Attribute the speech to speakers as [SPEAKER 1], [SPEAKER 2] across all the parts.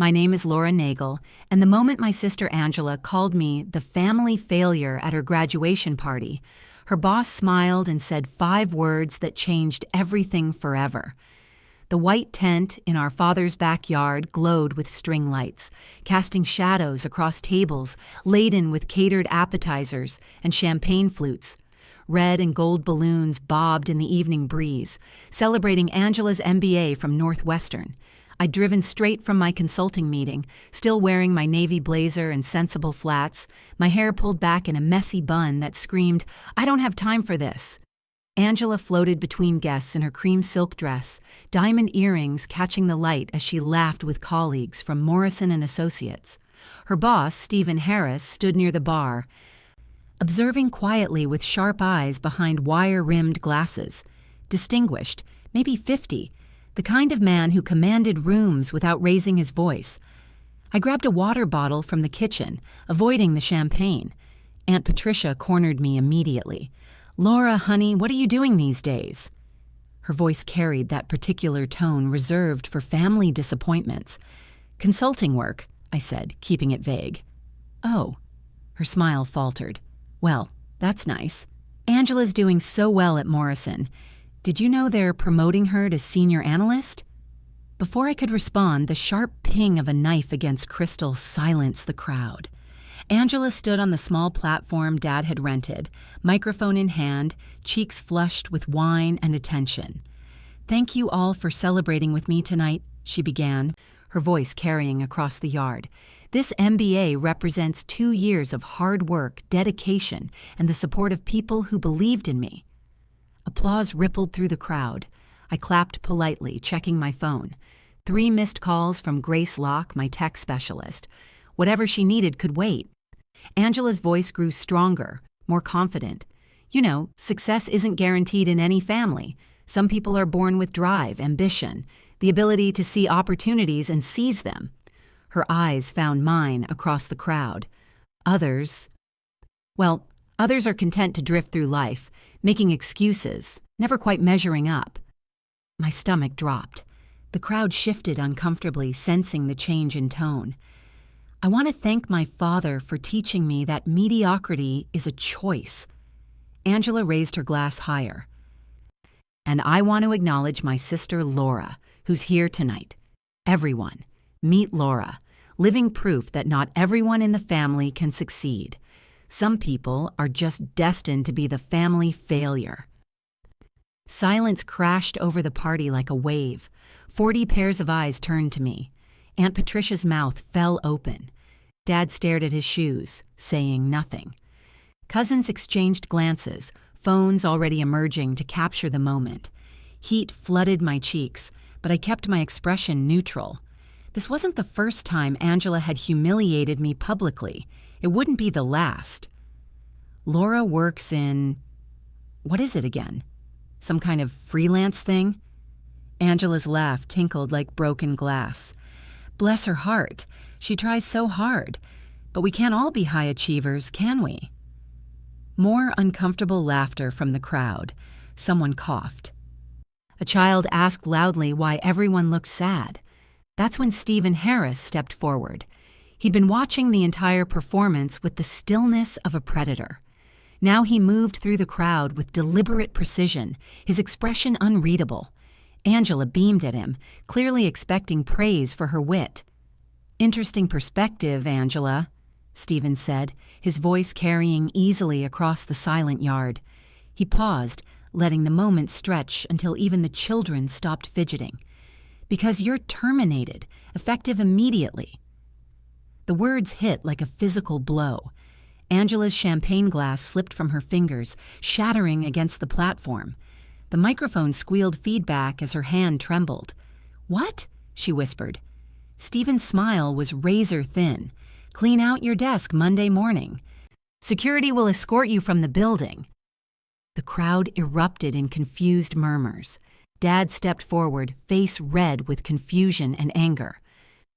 [SPEAKER 1] My name is Laura Nagel, and the moment my sister Angela called me the family failure at her graduation party, her boss smiled and said 5 words that changed everything forever. The white tent in our father's backyard glowed with string lights, casting shadows across tables laden with catered appetizers and champagne flutes. Red and gold balloons bobbed in the evening breeze, celebrating Angela's MBA from Northwestern. I'd driven straight from my consulting meeting, still wearing my navy blazer and sensible flats, my hair pulled back in a messy bun that screamed, "I don't have time for this." Angela floated between guests in her cream silk dress, diamond earrings catching the light as she laughed with colleagues from Morrison and Associates. Her boss, Stephen Harris, stood near the bar, observing quietly with sharp eyes behind wire-rimmed glasses. Distinguished, maybe 50, the kind of man who commanded rooms without raising his voice. I grabbed a water bottle from the kitchen, avoiding the champagne. Aunt Patricia cornered me immediately. "Laura, honey, what are you doing these days?" Her voice carried that particular tone reserved for family disappointments. "Consulting work," I said, keeping it vague. "Oh." Her smile faltered. "Well, that's nice. Angela's doing so well at Morrison. Did you know they're promoting her to senior analyst?" Before I could respond, the sharp ping of a knife against crystal silenced the crowd. Angela stood on the small platform Dad had rented, microphone in hand, cheeks flushed with wine and attention. "Thank you all for celebrating with me tonight," she began, her voice carrying across the yard. "This MBA represents 2 years of hard work, dedication, and the support of people who believed in me." Applause rippled through the crowd. I clapped politely, checking my phone. 3 missed calls from Grace Locke, my tech specialist. Whatever she needed could wait. Angela's voice grew stronger, more confident. "You know, success isn't guaranteed in any family. Some people are born with drive, ambition, the ability to see opportunities and seize them." Her eyes found mine across the crowd. Others are content to drift through life, making excuses, never quite measuring up. My stomach dropped. The crowd shifted uncomfortably, sensing the change in tone. "I want to thank my father for teaching me that mediocrity is a choice." Angela raised her glass higher. "And I want to acknowledge my sister Laura, who's here tonight. Everyone, meet Laura, living proof that not everyone in the family can succeed. Some people are just destined to be the family failure." Silence crashed over the party like a wave. 40 pairs of eyes turned to me. Aunt Patricia's mouth fell open. Dad stared at his shoes, saying nothing. Cousins exchanged glances, phones already emerging to capture the moment. Heat flooded my cheeks, but I kept my expression neutral. This wasn't the first time Angela had humiliated me publicly. It wouldn't be the last. "Laura works in... what is it again? Some kind of freelance thing?" Angela's laugh tinkled like broken glass. "Bless her heart. She tries so hard. But we can't all be high achievers, can we?" More uncomfortable laughter from the crowd. Someone coughed. A child asked loudly why everyone looked sad. That's when Stephen Harris stepped forward. He'd been watching the entire performance with the stillness of a predator. Now he moved through the crowd with deliberate precision, his expression unreadable. Angela beamed at him, clearly expecting praise for her wit. "Interesting perspective, Angela," Stephen said, his voice carrying easily across the silent yard. He paused, letting the moment stretch until even the children stopped fidgeting. "Because you're terminated, effective immediately." The words hit like a physical blow. Angela's champagne glass slipped from her fingers, shattering against the platform. The microphone squealed feedback as her hand trembled. "What?" she whispered. Stephen's smile was razor thin. "Clean out your desk Monday morning. Security will escort you from the building." The crowd erupted in confused murmurs. Dad stepped forward, face red with confusion and anger.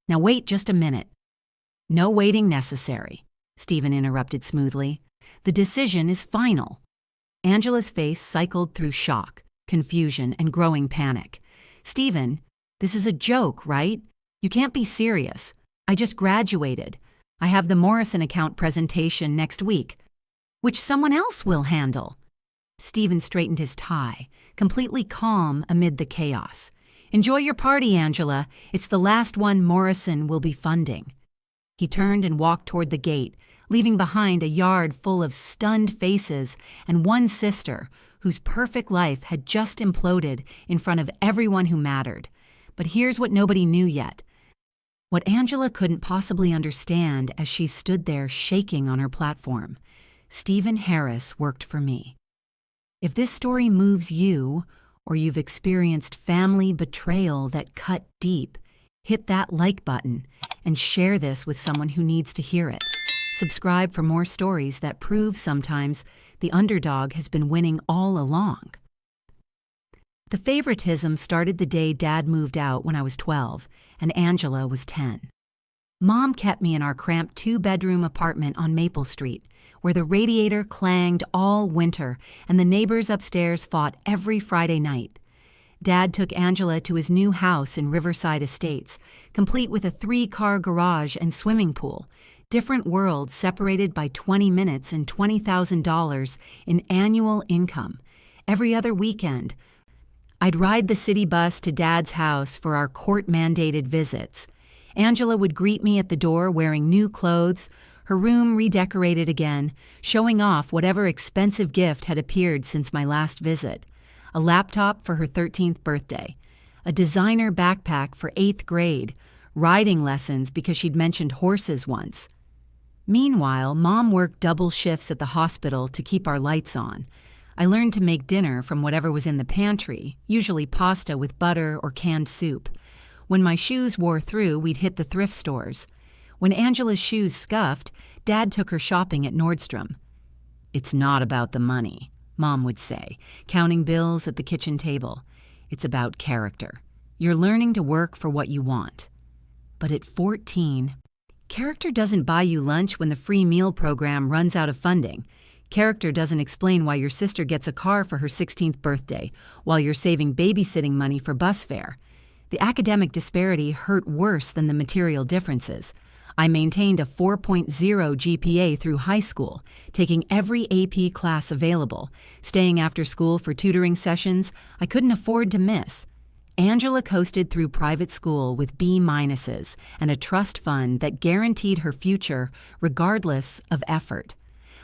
[SPEAKER 1] "Now wait just a minute." "No waiting necessary," Stephen interrupted smoothly. "The decision is final." Angela's face cycled through shock, confusion, and growing panic. "Stephen, this is a joke, right? You can't be serious. I just graduated. I have the Morrison account presentation next week, which someone else will handle. Stephen straightened his tie, completely calm amid the chaos. Enjoy your party, Angela. It's the last one Morrison will be funding. He turned and walked toward the gate, leaving behind a yard full of stunned faces and one sister whose perfect life had just imploded in front of everyone who mattered. But here's what nobody knew yet. What Angela couldn't possibly understand as she stood there shaking on her platform. Stephen Harris worked for me. If this story moves you, or you've experienced family betrayal that cut deep, hit that like button and share this with someone who needs to hear it. Subscribe for more stories that prove sometimes the underdog has been winning all along. The favoritism started the day Dad moved out when I was 12 and Angela was 10. Mom kept me in our cramped 2-bedroom apartment on Maple Street, where the radiator clanged all winter and the neighbors upstairs fought every Friday night. Dad took Angela to his new house in Riverside Estates, complete with a 3-car garage and swimming pool, different worlds separated by 20 minutes and $20,000 in annual income. Every other weekend, I'd ride the city bus to Dad's house for our court-mandated visits. Angela would greet me at the door wearing new clothes, her room redecorated again, showing off whatever expensive gift had appeared since my last visit. A laptop for her 13th birthday, a designer backpack for 8th grade, riding lessons because she'd mentioned horses once. Meanwhile, Mom worked double shifts at the hospital to keep our lights on. I learned to make dinner from whatever was in the pantry, usually pasta with butter or canned soup. When my shoes wore through, we'd hit the thrift stores. When Angela's shoes scuffed, Dad took her shopping at Nordstrom. "It's not about the money," Mom would say, counting bills at the kitchen table. "It's about character. You're learning to work for what you want." But at 14, character doesn't buy you lunch when the free meal program runs out of funding. Character doesn't explain why your sister gets a car for her 16th birthday while you're saving babysitting money for bus fare. The academic disparity hurt worse than the material differences. I maintained a 4.0 GPA through high school, taking every AP class available, staying after school for tutoring sessions I couldn't afford to miss. Angela coasted through private school with B-minuses and a trust fund that guaranteed her future regardless of effort.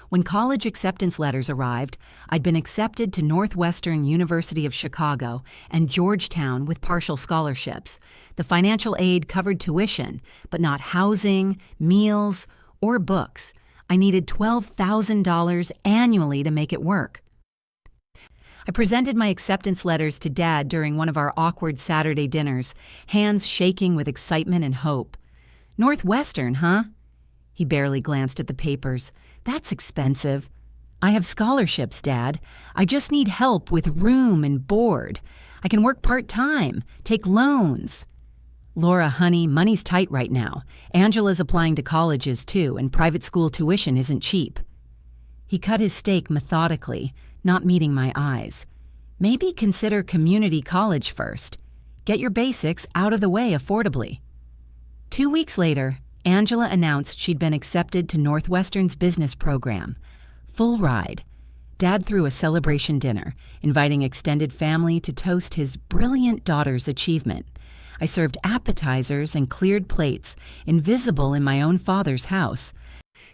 [SPEAKER 1] When college acceptance letters arrived, I'd been accepted to Northwestern University of Chicago and Georgetown with partial scholarships. The financial aid covered tuition, but not housing, meals, or books. I needed $12,000 annually to make it work. I presented my acceptance letters to Dad during one of our awkward Saturday dinners, hands shaking with excitement and hope. "Northwestern, huh?" He barely glanced at the papers. "That's expensive." "I have scholarships, Dad. I just need help with room and board. I can work part-time, take loans." "Laura, honey, money's tight right now. Angela's applying to colleges too, and private school tuition isn't cheap." He cut his steak methodically, not meeting my eyes. "Maybe consider community college first. Get your basics out of the way affordably." 2 weeks later, Angela announced she'd been accepted to Northwestern's business program. Full ride. Dad threw a celebration dinner, inviting extended family to toast his brilliant daughter's achievement. I served appetizers and cleared plates, invisible in my own father's house.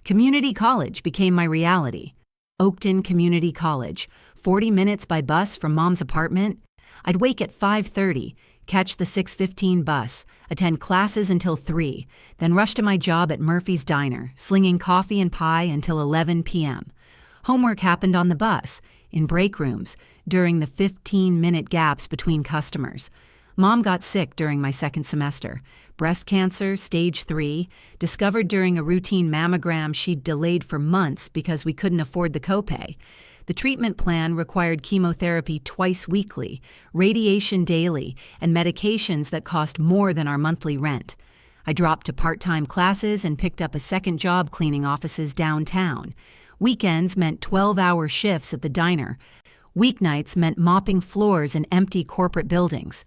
[SPEAKER 1] Community college became my reality. Oakton Community College, 40 minutes by bus from Mom's apartment. I'd wake at 5:30, catch the 6:15 bus, attend classes until 3, then rush to my job at Murphy's Diner, slinging coffee and pie until 11 p.m. Homework happened on the bus, in break rooms, during the 15-minute gaps between customers. Mom got sick during my second semester. Breast cancer, stage 3, discovered during a routine mammogram she'd delayed for months because we couldn't afford the copay. The treatment plan required chemotherapy twice weekly, radiation daily, and medications that cost more than our monthly rent. I dropped to part-time classes and picked up a second job cleaning offices downtown. Weekends meant 12-hour shifts at the diner. Weeknights meant mopping floors in empty corporate buildings.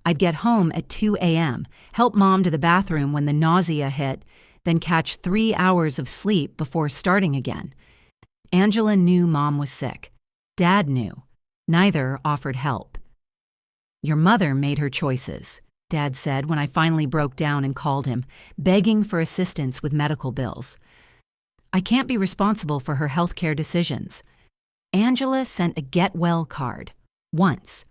[SPEAKER 1] I'd get home at 2 a.m., help Mom to the bathroom when the nausea hit, then catch 3 hours of sleep before starting again. Angela knew Mom was sick. Dad knew. Neither offered help. "Your mother made her choices," Dad said when I finally broke down and called him, begging for assistance with medical bills. "I can't be responsible for her healthcare decisions." Angela sent a get well card. Once.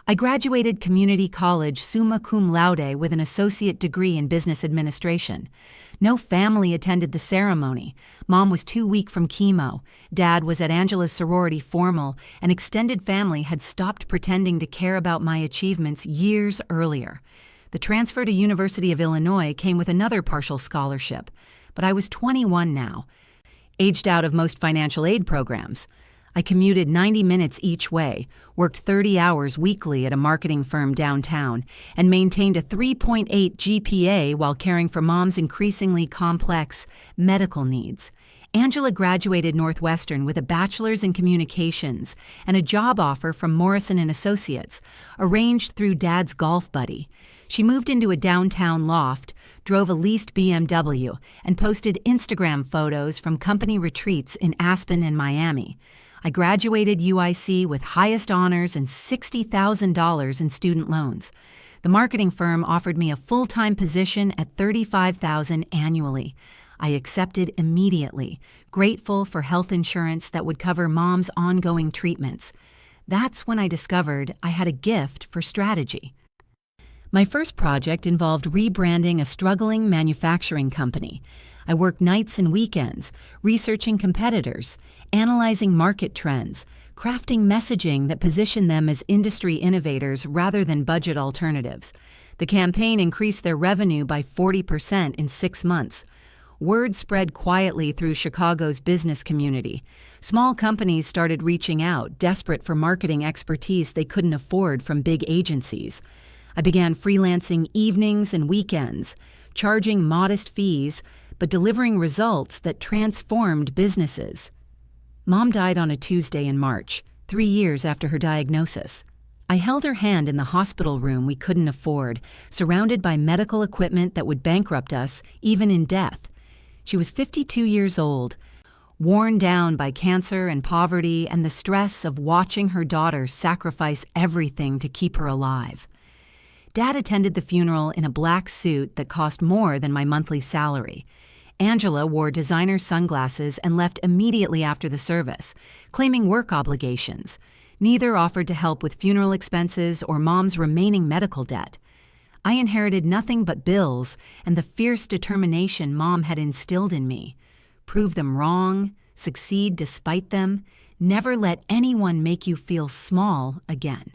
[SPEAKER 1] I graduated community college summa cum laude with an associate degree in business administration. No family attended the ceremony. Mom was too weak from chemo. Dad was at Angela's sorority formal, and extended family had stopped pretending to care about my achievements years earlier. The transfer to University of Illinois came with another partial scholarship, but I was 21 now, aged out of most financial aid programs. I commuted 90 minutes each way, worked 30 hours weekly at a marketing firm downtown, and maintained a 3.8 GPA while caring for Mom's increasingly complex medical needs. Angela graduated Northwestern with a bachelor's in communications and a job offer from Morrison & Associates, arranged through Dad's golf buddy. She moved into a downtown loft, drove a leased BMW, and posted Instagram photos from company retreats in Aspen and Miami. I graduated UIC with highest honors and $60,000 in student loans. The marketing firm offered me a full-time position at $35,000 annually. I accepted immediately, grateful for health insurance that would cover Mom's ongoing treatments. That's when I discovered I had a gift for strategy. My first project involved rebranding a struggling manufacturing company. I worked nights and weekends, researching competitors, analyzing market trends, crafting messaging that positioned them as industry innovators rather than budget alternatives. The campaign increased their revenue by 40% in 6 months. Word spread quietly through Chicago's business community. Small companies started reaching out, desperate for marketing expertise they couldn't afford from big agencies. I began freelancing evenings and weekends, charging modest fees, but delivering results that transformed businesses. Mom died on a Tuesday in March, 3 years after her diagnosis. I held her hand in the hospital room we couldn't afford, surrounded by medical equipment that would bankrupt us, even in death. She was 52 years old, worn down by cancer and poverty and the stress of watching her daughter sacrifice everything to keep her alive. Dad attended the funeral in a black suit that cost more than my monthly salary. Angela wore designer sunglasses and left immediately after the service, claiming work obligations. Neither offered to help with funeral expenses or Mom's remaining medical debt. I inherited nothing but bills and the fierce determination Mom had instilled in me. Prove them wrong, succeed despite them, never let anyone make you feel small again.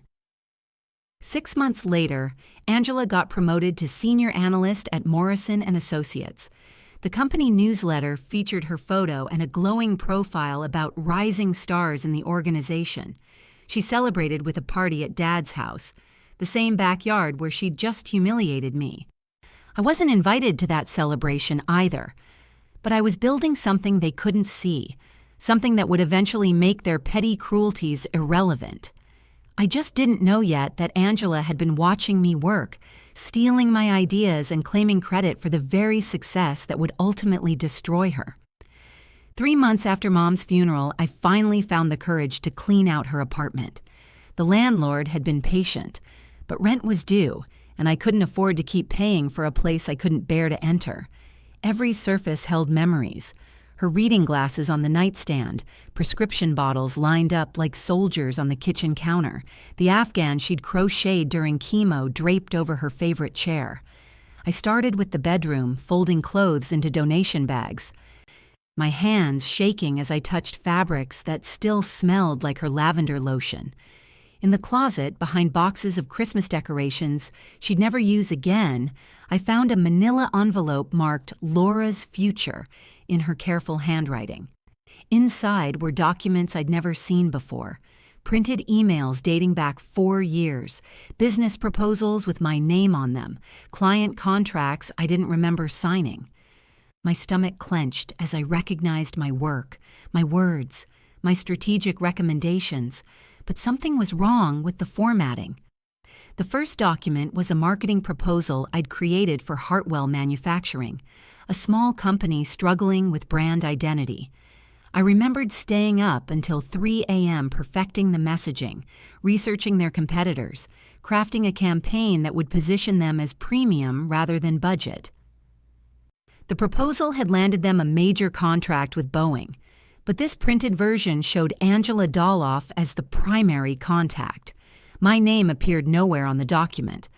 [SPEAKER 1] 6 months later, Angela got promoted to senior analyst at Morrison & Associates. The company newsletter featured her photo and a glowing profile about rising stars in the organization. She celebrated with a party at Dad's house, the same backyard where she'd just humiliated me. I wasn't invited to that celebration either, but I was building something they couldn't see, something that would eventually make their petty cruelties irrelevant. I just didn't know yet that Angela had been watching me work, stealing my ideas and claiming credit for the very success that would ultimately destroy her. 3 months after Mom's funeral, I finally found the courage to clean out her apartment. The landlord had been patient, but rent was due, and I couldn't afford to keep paying for a place I couldn't bear to enter. Every surface held memories. Her reading glasses on the nightstand, prescription bottles lined up like soldiers on the kitchen counter, the Afghan she'd crocheted during chemo draped over her favorite chair. I started with the bedroom, folding clothes into donation bags, my hands shaking as I touched fabrics that still smelled like her lavender lotion. In the closet, behind boxes of Christmas decorations she'd never use again, I found a manila envelope marked Laura's Future in her careful handwriting. Inside were documents I'd never seen before, printed emails dating back 4 years, business proposals with my name on them, client contracts I didn't remember signing. My stomach clenched as I recognized my work, my words, my strategic recommendations, but something was wrong with the formatting. The first document was a marketing proposal I'd created for Hartwell Manufacturing, a small company struggling with brand identity. I remembered staying up until 3 a.m. perfecting the messaging, researching their competitors, crafting a campaign that would position them as premium rather than budget. The proposal had landed them a major contract with Boeing, but this printed version showed Angela Doloff as the primary contact. My name appeared nowhere on the document.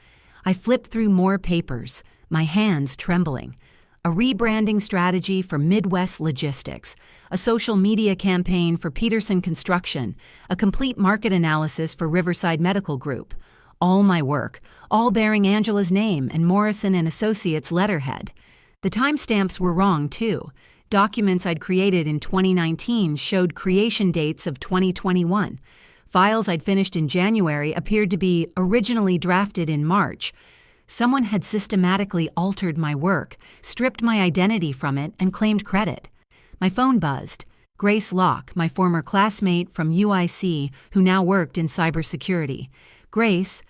[SPEAKER 1] I flipped through more papers, my hands trembling. A rebranding strategy for Midwest Logistics, a social media campaign for Peterson Construction, a complete market analysis for Riverside Medical Group. All my work, all bearing Angela's name and Morrison and Associates letterhead. The timestamps were wrong, too. Documents I'd created in 2019 showed creation dates of 2021. Files I'd finished in January appeared to be originally drafted in March. Someone had systematically altered my work, stripped my identity from it, and claimed credit. My phone buzzed. Grace Locke, my former classmate from UIC, who now worked in cybersecurity. "Grace,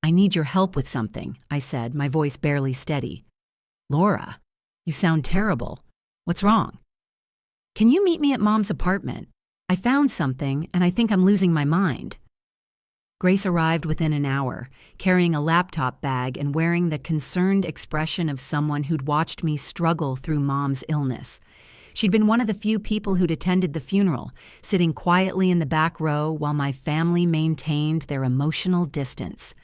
[SPEAKER 1] I need your help with something," I said, my voice barely steady. "Laura, you sound terrible. What's wrong?" "Can you meet me at Mom's apartment? I found something, and I think I'm losing my mind." Grace arrived within an hour, carrying a laptop bag and wearing the concerned expression of someone who'd watched me struggle through Mom's illness. She'd been one of the few people who'd attended the funeral, sitting quietly in the back row while my family maintained their emotional distance.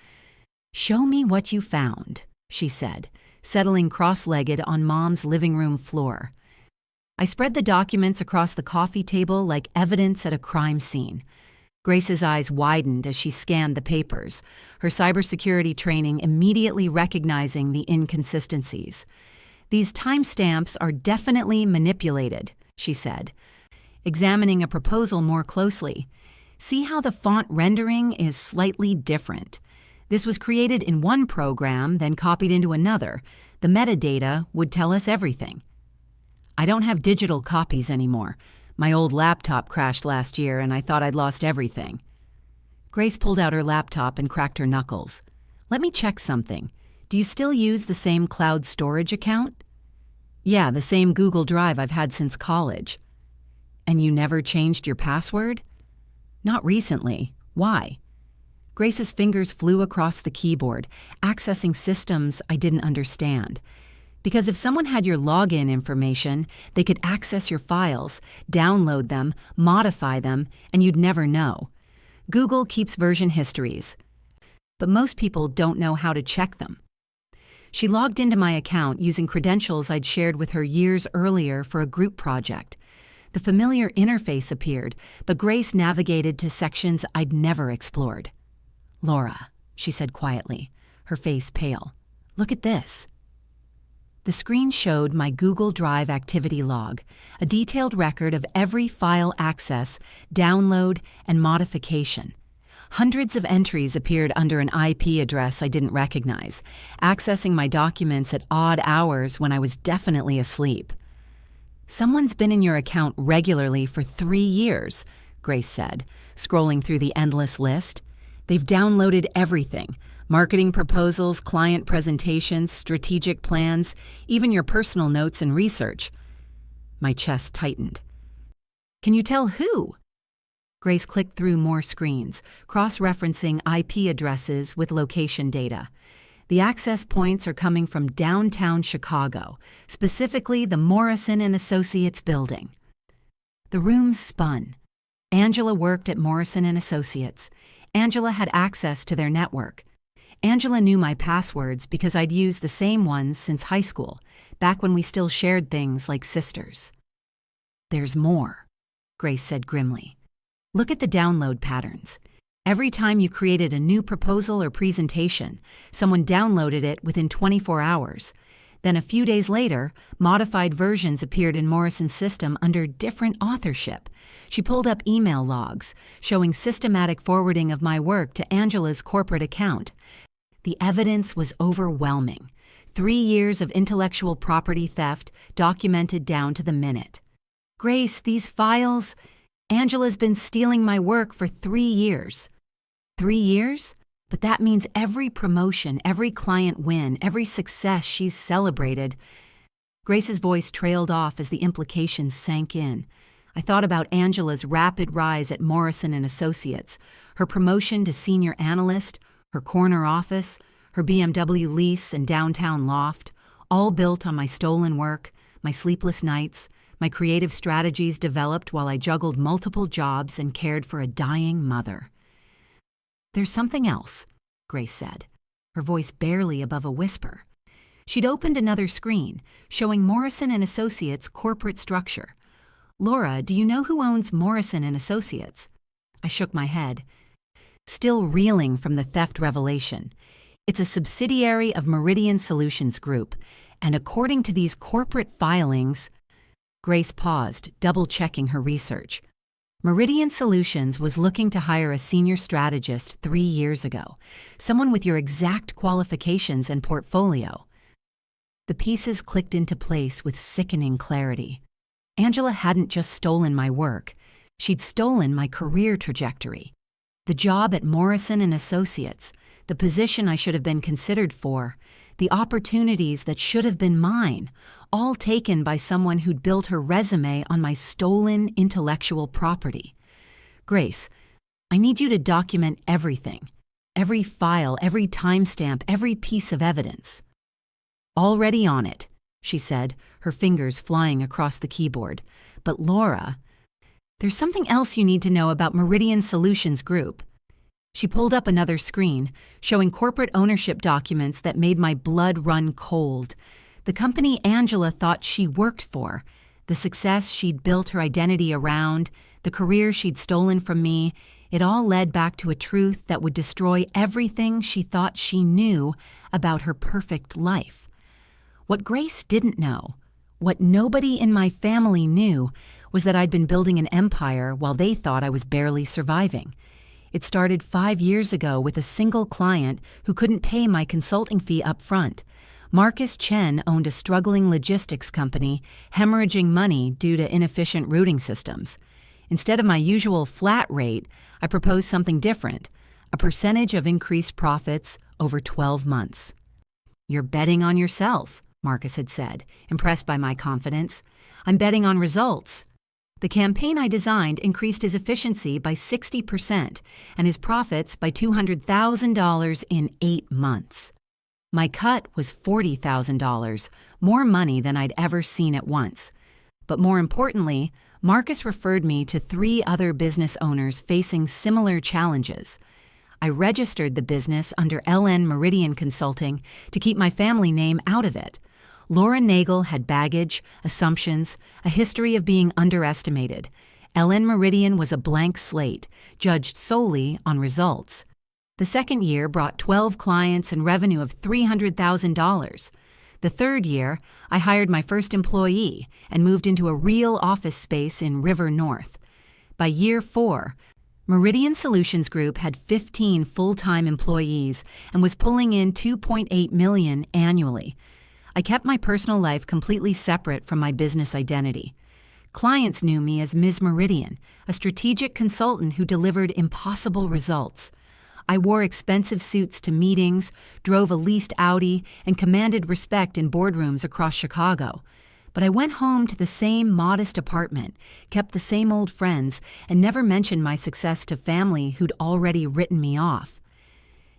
[SPEAKER 1] "Show me what you found," she said, settling cross-legged on Mom's living room floor. I spread the documents across the coffee table like evidence at a crime scene. Grace's eyes widened as she scanned the papers, her cybersecurity training immediately recognizing the inconsistencies. "These timestamps are definitely manipulated," she said, examining a proposal more closely. "See how the font rendering is slightly different. This was created in one program, then copied into another. The metadata would tell us everything." "I don't have digital copies anymore. My old laptop crashed last year and I thought I'd lost everything." Grace pulled out her laptop and cracked her knuckles. "Let me check something. Do you still use the same cloud storage account?" "Yeah, the same Google Drive I've had since college." "And you never changed your password?" "Not recently. Why?" Grace's fingers flew across the keyboard, accessing systems I didn't understand. "Because if someone had your login information, they could access your files, download them, modify them, and you'd never know. Google keeps version histories, but most people don't know how to check them." She logged into my account using credentials I'd shared with her years earlier for a group project. The familiar interface appeared, but Grace navigated to sections I'd never explored. "Laura," she said quietly, her face pale, "look at this." The screen showed my Google Drive activity log, a detailed record of every file access, download, and modification. Hundreds of entries appeared under an IP address I didn't recognize, accessing my documents at odd hours when I was definitely asleep. "Someone's been in your account regularly for 3 years," Grace said, scrolling through the endless list. "They've downloaded everything. Marketing proposals, client presentations, strategic plans, even your personal notes and research." My chest tightened. "Can you tell who?" Grace clicked through more screens, cross-referencing IP addresses with location data. "The access points are coming from downtown Chicago, specifically the Morrison and Associates building." The room spun. Angela worked at Morrison and Associates. Angela had access to their network. Angela knew my passwords because I'd used the same ones since high school, back when we still shared things like sisters. "There's more," Grace said grimly. "Look at the download patterns. Every time you created a new proposal or presentation, someone downloaded it within 24 hours. Then a few days later, modified versions appeared in Morrison's system under different authorship. She pulled up email logs, showing systematic forwarding of my work to Angela's corporate account. The evidence was overwhelming. 3 years of intellectual property theft documented down to the minute. "Grace, these files... Angela's been stealing my work for 3 years." 3 years? But that means every promotion, every client win, every success she's celebrated. Grace's voice trailed off as the implications sank in. I thought about Angela's rapid rise at Morrison & Associates, her promotion to senior analyst, her corner office, her BMW lease and downtown loft, all built on my stolen work, my sleepless nights, my creative strategies developed while I juggled multiple jobs and cared for a dying mother. "There's something else," Grace said, her voice barely above a whisper. She'd opened another screen, showing Morrison & Associates' corporate structure. "Laura, do you know who owns Morrison & Associates?" I shook my head, still reeling from the theft revelation. "It's a subsidiary of Meridian Solutions Group, and according to these corporate filings—" Grace paused, double-checking her research. "Meridian Solutions was looking to hire a senior strategist 3 years ago, someone with your exact qualifications and portfolio." The pieces clicked into place with sickening clarity. Angela hadn't just stolen my work, she'd stolen my career trajectory. The job at Morrison & Associates, the position I should have been considered for, the opportunities that should have been mine, all taken by someone who'd built her resume on my stolen intellectual property. "Grace, I need you to document everything, every file, every timestamp, every piece of evidence." "Already on it," she said, her fingers flying across the keyboard. "But Laura, there's something else you need to know about Meridian Solutions Group." She pulled up another screen, showing corporate ownership documents that made my blood run cold. The company Angela thought she worked for, the success she'd built her identity around, the career she'd stolen from me, it all led back to a truth that would destroy everything she thought she knew about her perfect life. What Grace didn't know, what nobody in my family knew, was that I'd been building an empire while they thought I was barely surviving. It started 5 years ago with a single client who couldn't pay my consulting fee up front. Marcus Chen owned a struggling logistics company, hemorrhaging money due to inefficient routing systems. Instead of my usual flat rate, I proposed something different, a percentage of increased profits over 12 months. "You're betting on yourself," Marcus had said, impressed by my confidence. "I'm betting on results." The campaign I designed increased his efficiency by 60% and his profits by $200,000 in 8 months. My cut was $40,000, more money than I'd ever seen at once. But more importantly, Marcus referred me to 3 other business owners facing similar challenges. I registered the business under LN Meridian Consulting to keep my family name out of it. Laura Nagel had baggage, assumptions, a history of being underestimated. LN Meridian was a blank slate, judged solely on results. The second year brought 12 clients and revenue of $300,000. The third year, I hired my first employee and moved into a real office space in River North. By year 4, Meridian Solutions Group had 15 full-time employees and was pulling in $2.8 million annually. I kept my personal life completely separate from my business identity. Clients knew me as Ms. Meridian, a strategic consultant who delivered impossible results. I wore expensive suits to meetings, drove a leased Audi, and commanded respect in boardrooms across Chicago. But I went home to the same modest apartment, kept the same old friends, and never mentioned my success to family who'd already written me off.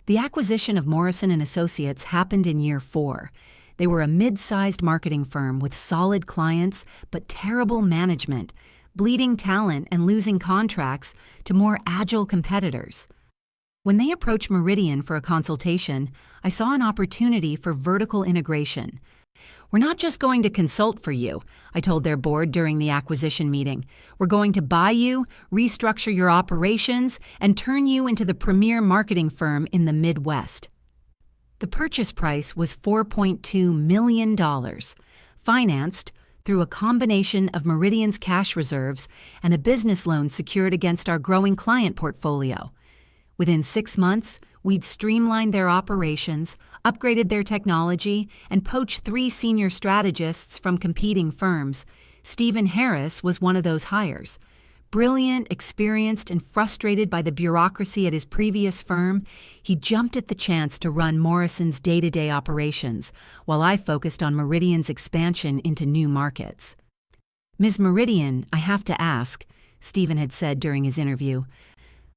[SPEAKER 1] The acquisition of Morrison & Associates happened in year 4. They were a mid-sized marketing firm with solid clients but terrible management, bleeding talent and losing contracts to more agile competitors. When they approached Meridian for a consultation, I saw an opportunity for vertical integration. "We're not just going to consult for you," I told their board during the acquisition meeting. "We're going to buy you, restructure your operations, and turn you into the premier marketing firm in the Midwest." The purchase price was $4.2 million, financed through a combination of Meridian's cash reserves and a business loan secured against our growing client portfolio. Within 6 months, we'd streamlined their operations, upgraded their technology, and poached 3 senior strategists from competing firms. Stephen Harris was one of those hires. Brilliant, experienced, and frustrated by the bureaucracy at his previous firm, he jumped at the chance to run Morrison's day-to-day operations, while I focused on Meridian's expansion into new markets. "Ms. Meridian, I have to ask," Stephen had said during his interview,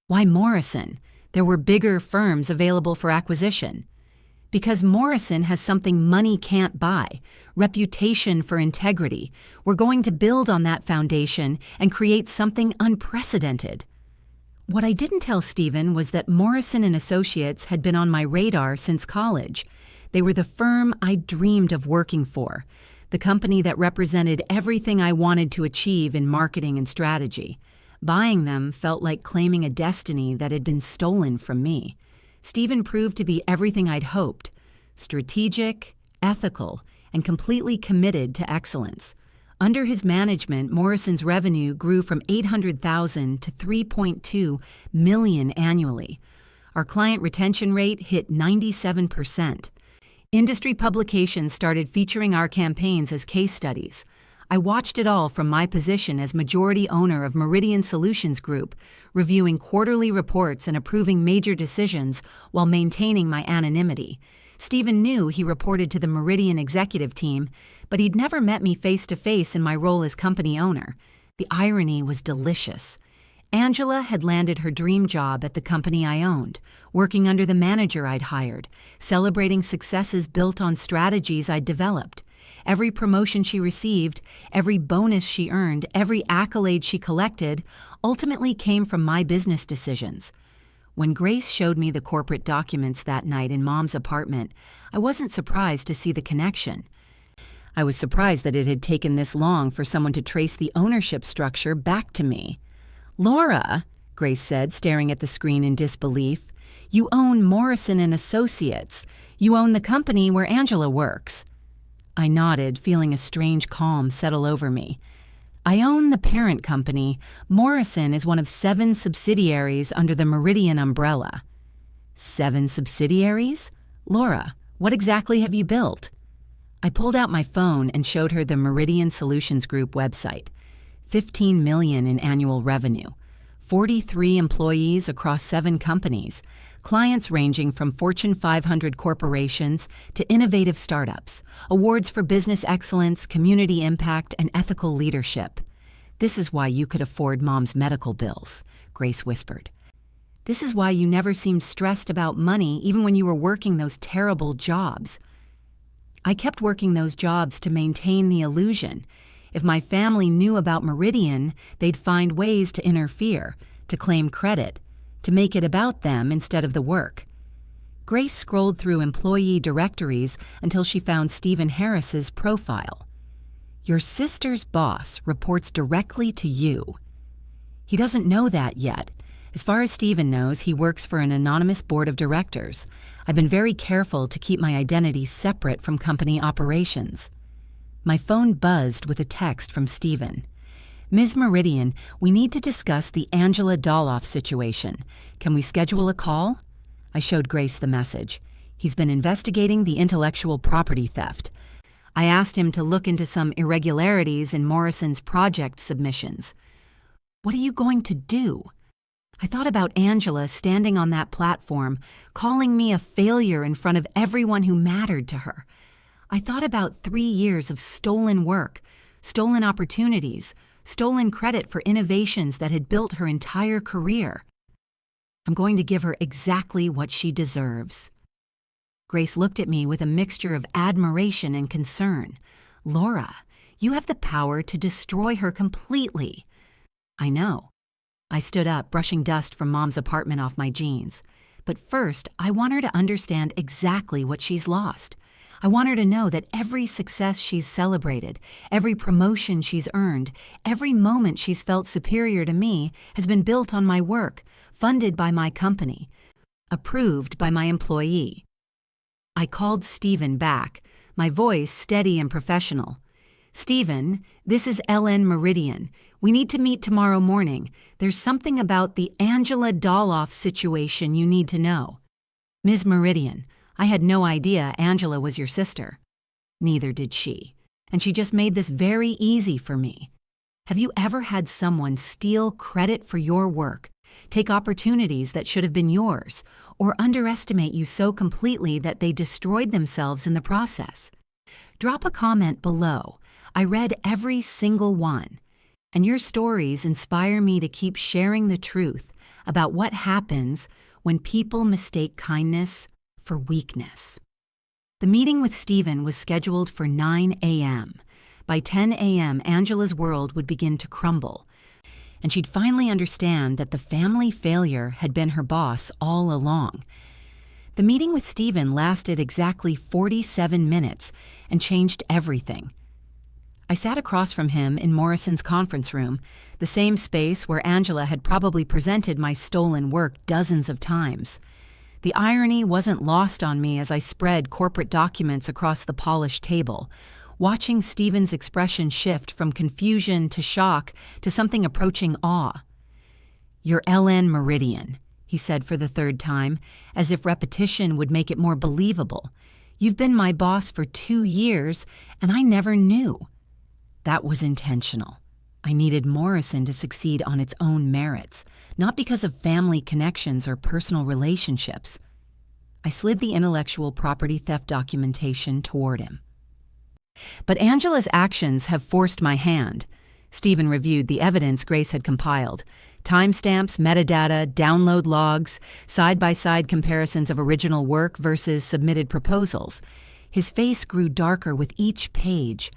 [SPEAKER 1] "why Morrison? There were bigger firms available for acquisition." "Because Morrison has something money can't buy, reputation for integrity. We're going to build on that foundation and create something unprecedented." What I didn't tell Stephen was that Morrison and Associates had been on my radar since college. They were the firm I dreamed of working for, the company that represented everything I wanted to achieve in marketing and strategy. Buying them felt like claiming a destiny that had been stolen from me. Stephen proved to be everything I'd hoped: strategic, ethical, and completely committed to excellence. Under his management, Morrison's revenue grew from $800,000 to $3.2 million annually. Our client retention rate hit 97%. Industry publications started featuring our campaigns as case studies. I watched it all from my position as majority owner of Meridian Solutions Group, reviewing quarterly reports and approving major decisions while maintaining my anonymity. Stephen knew he reported to the Meridian executive team, but he'd never met me face-to-face in my role as company owner. The irony was delicious. Angela had landed her dream job at the company I owned, working under the manager I'd hired, celebrating successes built on strategies I'd developed. Every promotion she received, every bonus she earned, every accolade she collected, ultimately came from my business decisions. When Grace showed me the corporate documents that night in Mom's apartment, I wasn't surprised to see the connection. I was surprised that it had taken this long for someone to trace the ownership structure back to me. "Laura," Grace said, staring at the screen in disbelief, "you own Morrison and Associates. You own the company where Angela works." I nodded, feeling a strange calm settle over me. "I own the parent company. Morrison is one of 7 subsidiaries under the Meridian umbrella." "7 subsidiaries? Laura, what exactly have you built?" I pulled out my phone and showed her the Meridian Solutions Group website. $15 million in annual revenue. 43 employees across 7 companies. Clients ranging from Fortune 500 corporations to innovative startups, awards for business excellence, community impact, and ethical leadership. "This is why you could afford Mom's medical bills," Grace whispered. "This is why you never seemed stressed about money even when you were working those terrible jobs." I kept working those jobs to maintain the illusion. If my family knew about Meridian, they'd find ways to interfere, to claim credit, to make it about them instead of the work. Grace scrolled through employee directories until she found Stephen Harris's profile. "Your sister's boss reports directly to you." He doesn't know that yet. As far as Stephen knows, he works for an anonymous board of directors. I've been very careful to keep my identity separate from company operations. My phone buzzed with a text from Stephen. "Ms. Meridian, we need to discuss the Angela Doloff situation. Can we schedule a call?" I showed Grace the message. "He's been investigating the intellectual property theft. I asked him to look into some irregularities in Morrison's project submissions." "What are you going to do?" I thought about Angela standing on that platform, calling me a failure in front of everyone who mattered to her. I thought about 3 years of stolen work, stolen opportunities, stolen credit for innovations that had built her entire career. I'm going to give her exactly what she deserves. Grace looked at me with a mixture of admiration and concern. "Laura, you have the power to destroy her completely." "I know." I stood up, brushing dust from Mom's apartment off my jeans. "But first, I want her to understand exactly what she's lost. I want her to know that every success she's celebrated, every promotion she's earned, every moment she's felt superior to me has been built on my work, funded by my company, approved by my employee." I called Stephen back, my voice steady and professional. "Stephen, this is Ellen Meridian. We need to meet tomorrow morning. There's something about the Angela Doloff situation you need to know." "Ms. Meridian, I had no idea Angela was your sister." "Neither did she. And she just made this very easy for me." Have you ever had someone steal credit for your work, take opportunities that should have been yours, or underestimate you so completely that they destroyed themselves in the process? Drop a comment below. I read every single one, and your stories inspire me to keep sharing the truth about what happens when people mistake kindness for weakness. The meeting with Stephen was scheduled for 9 a.m. By 10 a.m., Angela's world would begin to crumble, and she'd finally understand that the family failure had been her boss all along. The meeting with Stephen lasted exactly 47 minutes and changed everything. I sat across from him in Morrison's conference room, the same space where Angela had probably presented my stolen work dozens of times. The irony wasn't lost on me as I spread corporate documents across the polished table, watching Stephen's expression shift from confusion to shock to something approaching awe. "You're LN Meridian," he said for the third time, as if repetition would make it more believable. "You've been my boss for 2 years, and I never knew." That was intentional. I needed Morrison to succeed on its own merits, not because of family connections or personal relationships. I slid the intellectual property theft documentation toward him. "But Angela's actions have forced my hand." Stephen reviewed the evidence Grace had compiled. Timestamps, metadata, download logs, side-by-side comparisons of original work versus submitted proposals. His face grew darker with each page.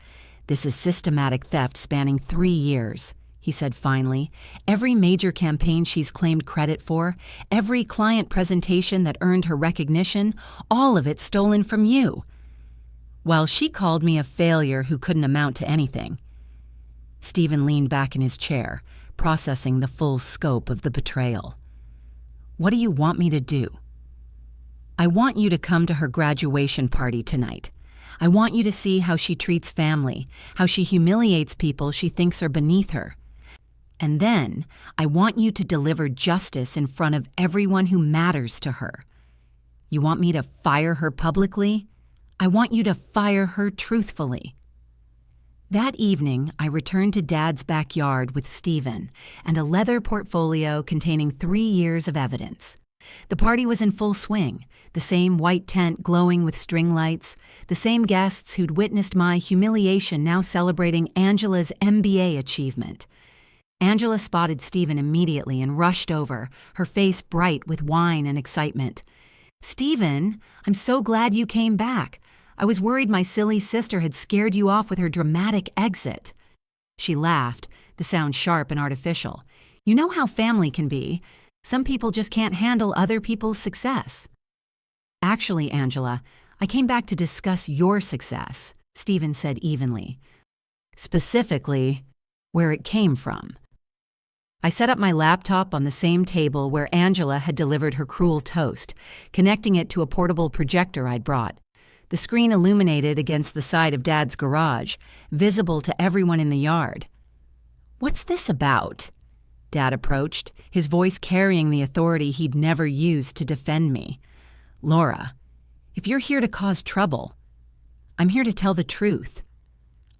[SPEAKER 1] "This is systematic theft spanning 3 years," he said finally. "Every major campaign she's claimed credit for, every client presentation that earned her recognition, all of it stolen from you." Well, she called me a failure who couldn't amount to anything. Stephen leaned back in his chair, processing the full scope of the betrayal. "What do you want me to do?" "I want you to come to her graduation party tonight. I want you to see how she treats family, how she humiliates people she thinks are beneath her. And then, I want you to deliver justice in front of everyone who matters to her. You want me to fire her publicly? I want you to fire her truthfully." That evening, I returned to Dad's backyard with Stephen and a leather portfolio containing 3 years of evidence. The party was in full swing, the same white tent glowing with string lights, the same guests who'd witnessed my humiliation now celebrating Angela's MBA achievement. Angela spotted Stephen immediately and rushed over, her face bright with wine and excitement. "Stephen, I'm so glad you came back. I was worried my silly sister had scared you off with her dramatic exit." She laughed, the sound sharp and artificial. "You know how family can be. Some people just can't handle other people's success." "Actually, Angela, I came back to discuss your success," Stephen said evenly. "Specifically, where it came from." I set up my laptop on the same table where Angela had delivered her cruel toast, connecting it to a portable projector I'd brought. The screen illuminated against the side of Dad's garage, visible to everyone in the yard. "What's this about?" Dad approached, his voice carrying the authority he'd never used to defend me. "Laura, if you're here to cause trouble, I'm here to tell the truth."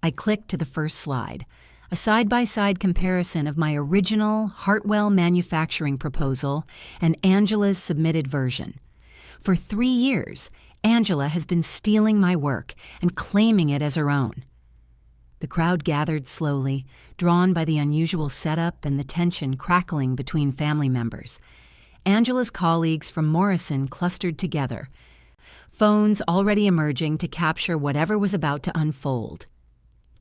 [SPEAKER 1] I clicked to the first slide, a side-by-side comparison of my original Hartwell manufacturing proposal and Angela's submitted version. For 3 years, Angela has been stealing my work and claiming it as her own. The crowd gathered slowly, drawn by the unusual setup and the tension crackling between family members. Angela's colleagues from Morrison clustered together, phones already emerging to capture whatever was about to unfold.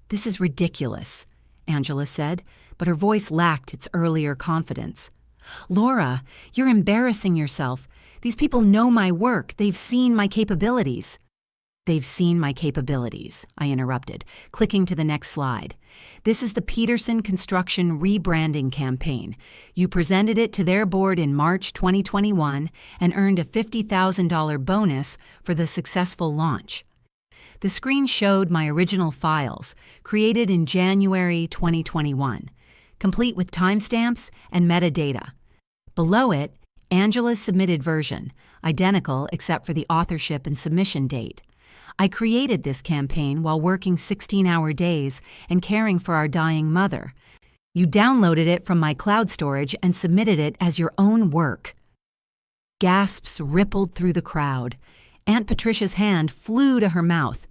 [SPEAKER 1] "This is ridiculous," Angela said, but her voice lacked its earlier confidence. "Laura, you're embarrassing yourself. These people know my work. They've seen my capabilities." "They've seen my capabilities," I interrupted, clicking to the next slide. "This is the Peterson Construction rebranding campaign. You presented it to their board in March 2021 and earned a $50,000 bonus for the successful launch." The screen showed my original files, created in January 2021, complete with timestamps and metadata. Below it, Angela's submitted version, identical except for the authorship and submission date. I created this campaign while working 16-hour days and caring for our dying mother. You downloaded it from my cloud storage and submitted it as your own work." Gasps rippled through the crowd. Aunt Patricia's hand flew to her mouth.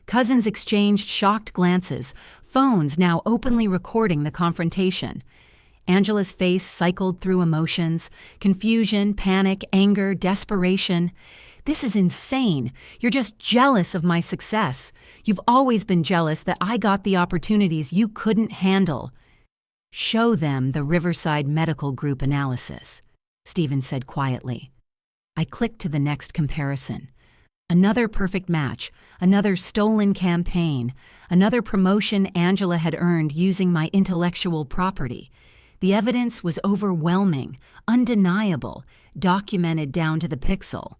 [SPEAKER 1] Cousins exchanged shocked glances, phones now openly recording the confrontation. Angela's face cycled through emotions: confusion, panic, anger, desperation. "This is insane. You're just jealous of my success. You've always been jealous that I got the opportunities you couldn't handle." "Show them the Riverside Medical Group analysis," Stephen said quietly. I clicked to the next comparison. Another perfect match, another stolen campaign, another promotion Angela had earned using my intellectual property. The evidence was overwhelming, undeniable, documented down to the pixel.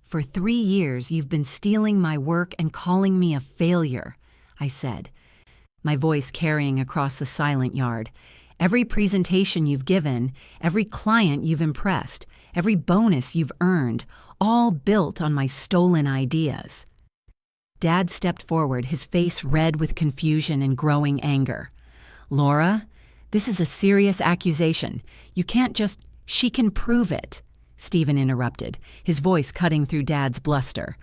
[SPEAKER 1] "For 3 years, you've been stealing my work and calling me a failure," I said, my voice carrying across the silent yard. "Every presentation you've given, every client you've impressed, every bonus you've earned, all built on my stolen ideas." Dad stepped forward, his face red with confusion and growing anger. "Laura, this is a serious accusation. You can't just—" "She can prove it," Stephen interrupted, his voice cutting through Dad's bluster.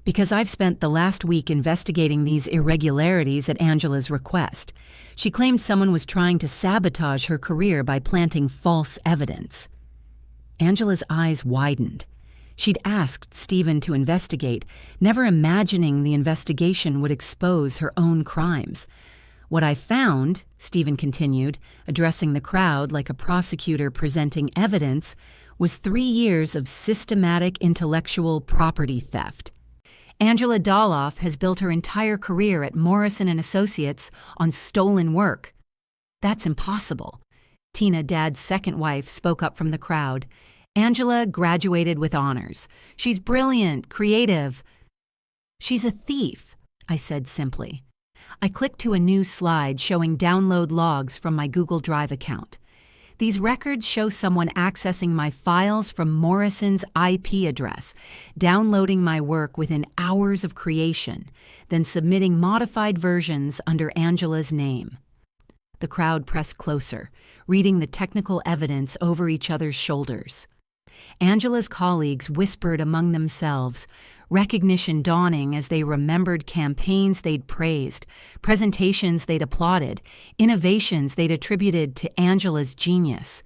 [SPEAKER 1] "Because I've spent the last week investigating these irregularities at Angela's request. She claimed someone was trying to sabotage her career by planting false evidence." Angela's eyes widened. She'd asked Stephen to investigate, never imagining the investigation would expose her own crimes. "What I found," Stephen continued, addressing the crowd like a prosecutor presenting evidence, was 3 years of systematic intellectual property theft. Angela Doloff has built her entire career at Morrison & Associates on stolen work. "That's impossible." Tina, Dad's second wife, spoke up from the crowd. "Angela graduated with honors. She's brilliant, creative." "She's a thief," I said simply. I clicked to a new slide showing download logs from my Google Drive account. These records show someone accessing my files from Morrison's IP address, downloading my work within hours of creation, then submitting modified versions under Angela's name. The crowd pressed closer, reading the technical evidence over each other's shoulders. Angela's colleagues whispered among themselves, recognition dawning as they remembered campaigns they'd praised, presentations they'd applauded, innovations they'd attributed to Angela's genius.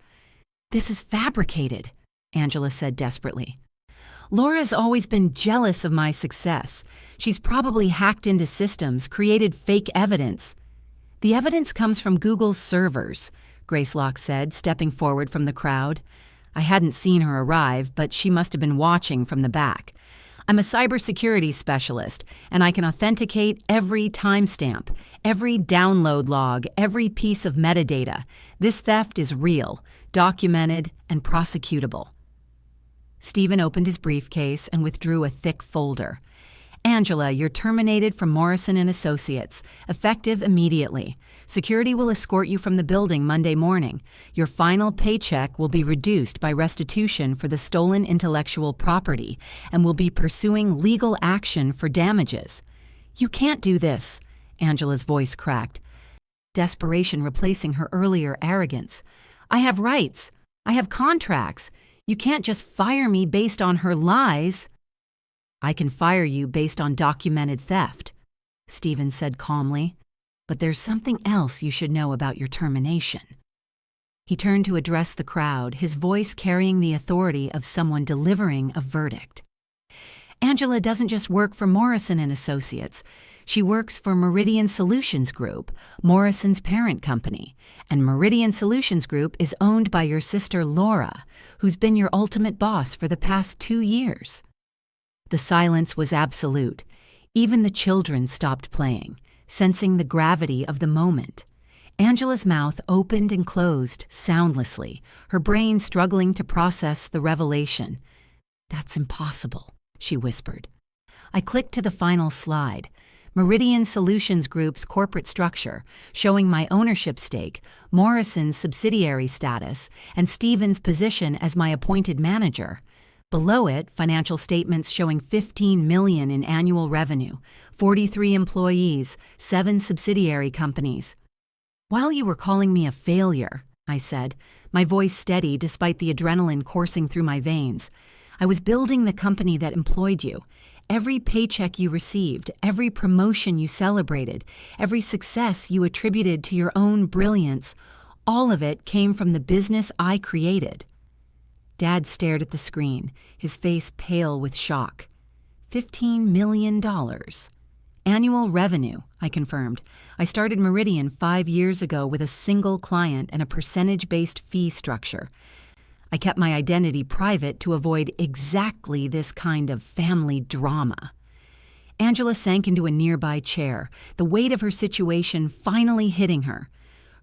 [SPEAKER 1] "This is fabricated," Angela said desperately. "Laura's always been jealous of my success. She's probably hacked into systems, created fake evidence." "The evidence comes from Google's servers," Grace Locke said, stepping forward from the crowd. I hadn't seen her arrive, but she must have been watching from the back. "I'm a cybersecurity specialist, and I can authenticate every timestamp, every download log, every piece of metadata. This theft is real, documented, and prosecutable." Stephen opened his briefcase and withdrew a thick folder. "Angela, you're terminated from Morrison & Associates, effective immediately. Security will escort you from the building Monday morning. Your final paycheck will be reduced by restitution for the stolen intellectual property and will be pursuing legal action for damages." "You can't do this," Angela's voice cracked, desperation replacing her earlier arrogance. "I have rights. I have contracts. You can't just fire me based on her lies." "I can fire you based on documented theft," Stephen said calmly. "But there's something else you should know about your termination." He turned to address the crowd, his voice carrying the authority of someone delivering a verdict. "Angela doesn't just work for Morrison & Associates. She works for Meridian Solutions Group, Morrison's parent company. And Meridian Solutions Group is owned by your sister Laura, who's been your ultimate boss for the past 2 years. The silence was absolute. Even the children stopped playing, sensing the gravity of the moment. Angela's mouth opened and closed soundlessly, her brain struggling to process the revelation. "That's impossible," she whispered. I clicked to the final slide. Meridian Solutions Group's corporate structure, showing my ownership stake, Morrison's subsidiary status, and Stephen's position as my appointed manager. Below it, financial statements showing $15 million in annual revenue, 43 employees, 7 subsidiary companies. "While you were calling me a failure," I said, my voice steady despite the adrenaline coursing through my veins, "I was building the company that employed you. Every paycheck you received, every promotion you celebrated, every success you attributed to your own brilliance, all of it came from the business I created." Dad stared at the screen, his face pale with shock. $15 million. Annual revenue, I confirmed. I started Meridian 5 years ago with a single client and a percentage-based fee structure. I kept my identity private to avoid exactly this kind of family drama. Angela sank into a nearby chair, the weight of her situation finally hitting her.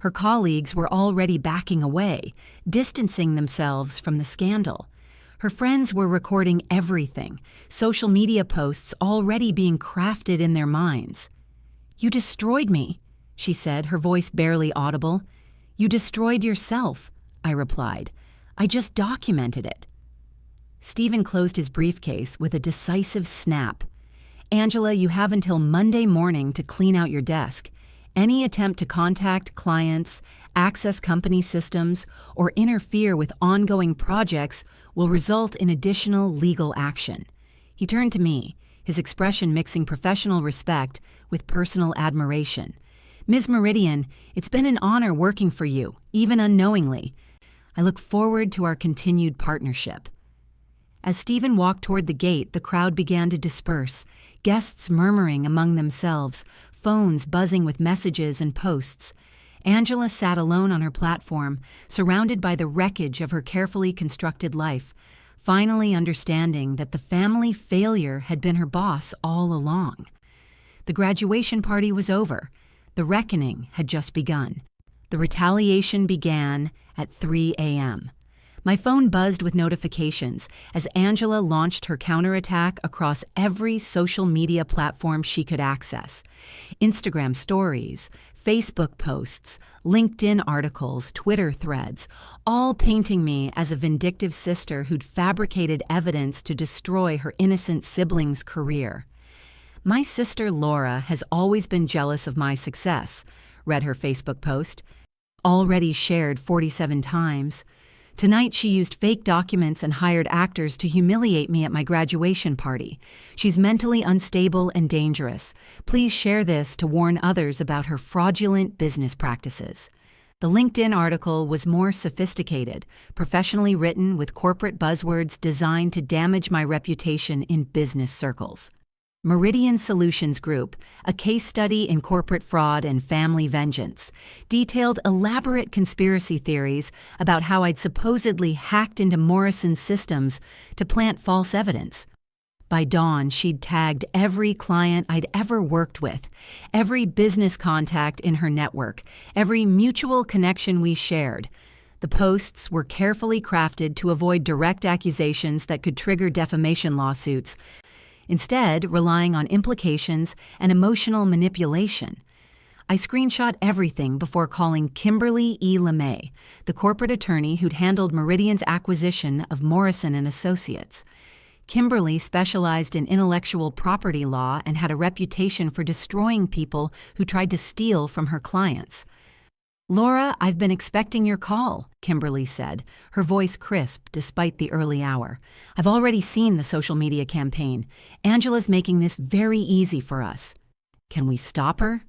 [SPEAKER 1] Her colleagues were already backing away, distancing themselves from the scandal. Her friends were recording everything, social media posts already being crafted in their minds. "You destroyed me," she said, her voice barely audible. "You destroyed yourself," I replied. "I just documented it." Stephen closed his briefcase with a decisive snap. "Angela, you have until Monday morning to clean out your desk. Any attempt to contact clients, access company systems, or interfere with ongoing projects will result in additional legal action." He turned to me, his expression mixing professional respect with personal admiration. "Ms. Meridian, it's been an honor working for you, even unknowingly. I look forward to our continued partnership." As Stephen walked toward the gate, the crowd began to disperse, guests murmuring among themselves, phones buzzing with messages and posts. Angela sat alone on her platform, surrounded by the wreckage of her carefully constructed life, finally understanding that the family failure had been her boss all along. The graduation party was over. The reckoning had just begun. The retaliation began at 3 a.m. My phone buzzed with notifications as Angela launched her counterattack across every social media platform she could access. Instagram stories, Facebook posts, LinkedIn articles, Twitter threads, all painting me as a vindictive sister who'd fabricated evidence to destroy her innocent sibling's career. "My sister Laura has always been jealous of my success," read her Facebook post. Already shared 47 times. "Tonight she used fake documents and hired actors to humiliate me at my graduation party. She's mentally unstable and dangerous. Please share this to warn others about her fraudulent business practices." The LinkedIn article was more sophisticated, professionally written with corporate buzzwords designed to damage my reputation in business circles. Meridian Solutions Group, a case study in corporate fraud and family vengeance, detailed elaborate conspiracy theories about how I'd supposedly hacked into Morrison's systems to plant false evidence. By dawn, she'd tagged every client I'd ever worked with, every business contact in her network, every mutual connection we shared. The posts were carefully crafted to avoid direct accusations that could trigger defamation lawsuits, instead relying on implications and emotional manipulation. I screenshot everything before calling Kimberly E. LeMay, the corporate attorney who'd handled Meridian's acquisition of Morrison & Associates. Kimberly specialized in intellectual property law and had a reputation for destroying people who tried to steal from her clients. "Laura, I've been expecting your call," Kimberly said, her voice crisp despite the early hour. "I've already seen the social media campaign. Angela's making this very easy for us." "Can we stop her?"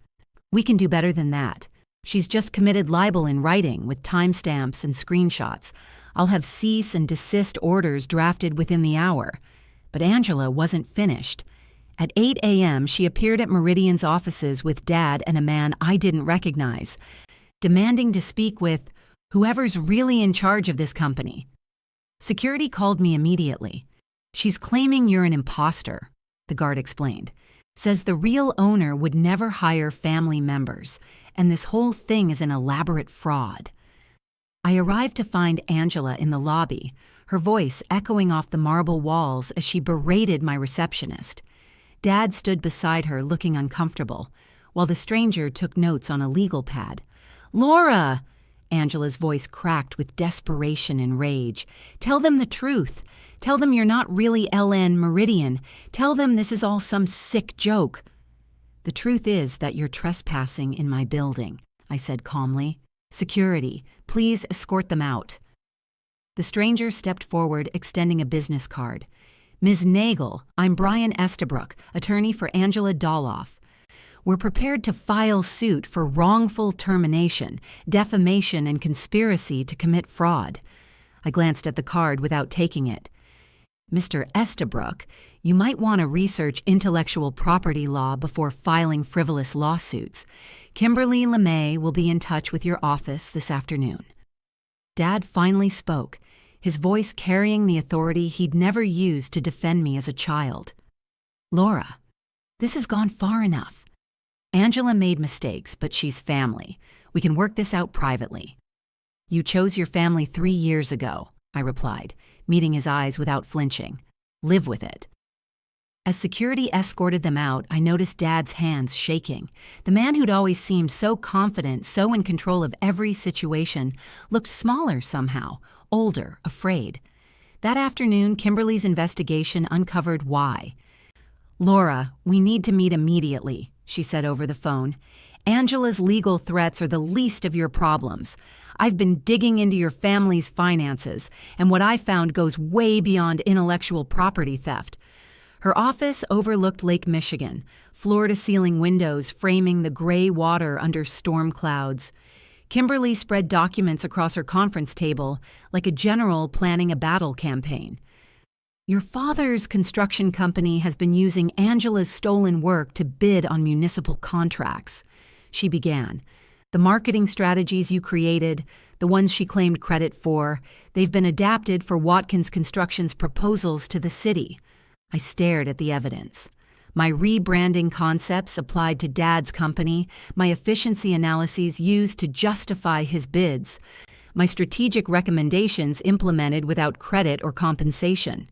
[SPEAKER 1] "We can do better than that. She's just committed libel in writing with timestamps and screenshots. I'll have cease and desist orders drafted within the hour." But Angela wasn't finished. At 8 a.m., she appeared at Meridian's offices with Dad and a man I didn't recognize, demanding to speak with whoever's really in charge of this company. Security called me immediately. "She's claiming you're an imposter," the guard explained. "Says the real owner would never hire family members, and this whole thing is an elaborate fraud." I arrived to find Angela in the lobby, her voice echoing off the marble walls as she berated my receptionist. Dad stood beside her looking uncomfortable, while the stranger took notes on a legal pad. "Laura!" Angela's voice cracked with desperation and rage. "Tell them the truth. Tell them you're not really LN Meridian. Tell them this is all some sick joke." "The truth is that you're trespassing in my building," I said calmly. "Security, please escort them out." The stranger stepped forward, extending a business card. "Ms. Nagel, I'm Brian Estabrook, attorney for Angela Doloff. We're prepared to file suit for wrongful termination, defamation, and conspiracy to commit fraud." I glanced at the card without taking it. "Mr. Estabrook, you might want to research intellectual property law before filing frivolous lawsuits. Kimberly LeMay will be in touch with your office this afternoon." Dad finally spoke, his voice carrying the authority he'd never used to defend me as a child. "Laura, this has gone far enough. Angela made mistakes, but she's family. We can work this out privately." "You chose your family 3 years ago," I replied, meeting his eyes without flinching. "Live with it." As security escorted them out, I noticed Dad's hands shaking. The man who'd always seemed so confident, so in control of every situation, looked smaller somehow, older, afraid. That afternoon, Kimberly's investigation uncovered why. "Laura, we need to meet immediately," she said over the phone. "Angela's legal threats are the least of your problems. I've been digging into your family's finances, and what I found goes way beyond intellectual property theft." Her office overlooked Lake Michigan, floor-to-ceiling windows framing the gray water under storm clouds. Kimberly spread documents across her conference table like a general planning a battle campaign. "Your father's construction company has been using Angela's stolen work to bid on municipal contracts," she began. "The marketing strategies you created, the ones she claimed credit for, they've been adapted for Watkins Construction's proposals to the city." I stared at the evidence. My rebranding concepts applied to Dad's company, my efficiency analyses used to justify his bids, my strategic recommendations implemented without credit or compensation.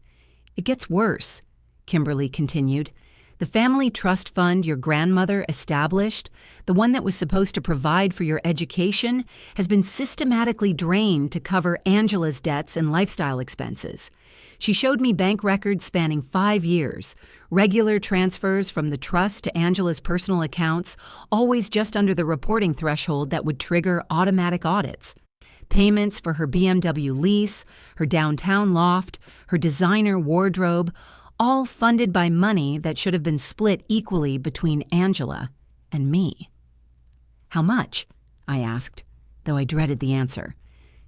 [SPEAKER 1] "It gets worse," Kimberly continued. "The family trust fund your grandmother established, the one that was supposed to provide for your education, has been systematically drained to cover Angela's debts and lifestyle expenses. She showed me bank records spanning 5 years, regular transfers from the trust to Angela's personal accounts, always just under the reporting threshold that would trigger automatic audits. Payments for her BMW lease, her downtown loft, her designer wardrobe, all funded by money that should have been split equally between Angela and me." "How much?" I asked, though I dreaded the answer.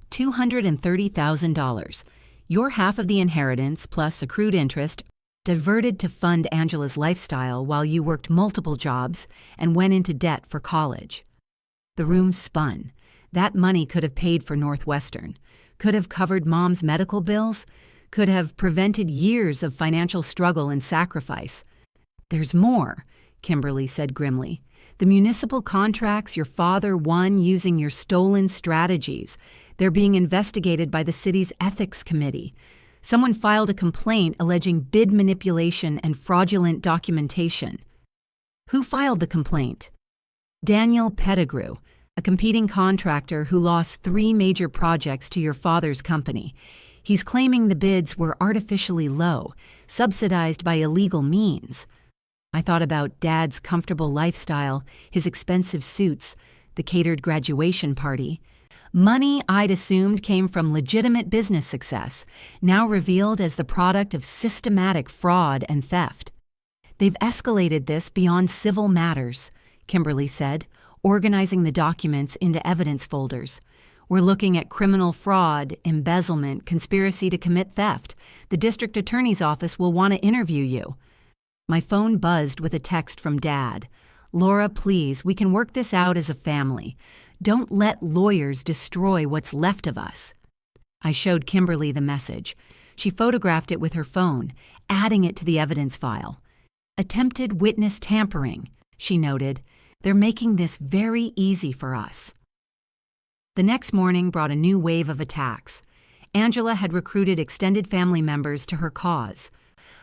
[SPEAKER 1] $230,000. Your half of the inheritance, plus accrued interest, diverted to fund Angela's lifestyle while you worked multiple jobs and went into debt for college." The room spun. That money could have paid for Northwestern, could have covered Mom's medical bills, could have prevented years of financial struggle and sacrifice. "There's more," Kimberly said grimly. "The municipal contracts your father won using your stolen strategies, they're being investigated by the city's ethics committee. Someone filed a complaint alleging bid manipulation and fraudulent documentation." "Who filed the complaint?" "Daniel Pettigrew, a competing contractor who lost 3 major projects to your father's company. He's claiming the bids were artificially low, subsidized by illegal means." I thought about Dad's comfortable lifestyle, his expensive suits, the catered graduation party. Money I'd assumed came from legitimate business success, now revealed as the product of systematic fraud and theft. "They've escalated this beyond civil matters," Kimberly said, organizing the documents into evidence folders. "We're looking at criminal fraud, embezzlement, conspiracy to commit theft. The district attorney's office will want to interview you." My phone buzzed with a text from Dad. "Laura, please, we can work this out as a family. Don't let lawyers destroy what's left of us." I showed Kimberly the message. She photographed it with her phone, adding it to the evidence file. "Attempted witness tampering," she noted. "They're making this very easy for us." The next morning brought a new wave of attacks. Angela had recruited extended family members to her cause,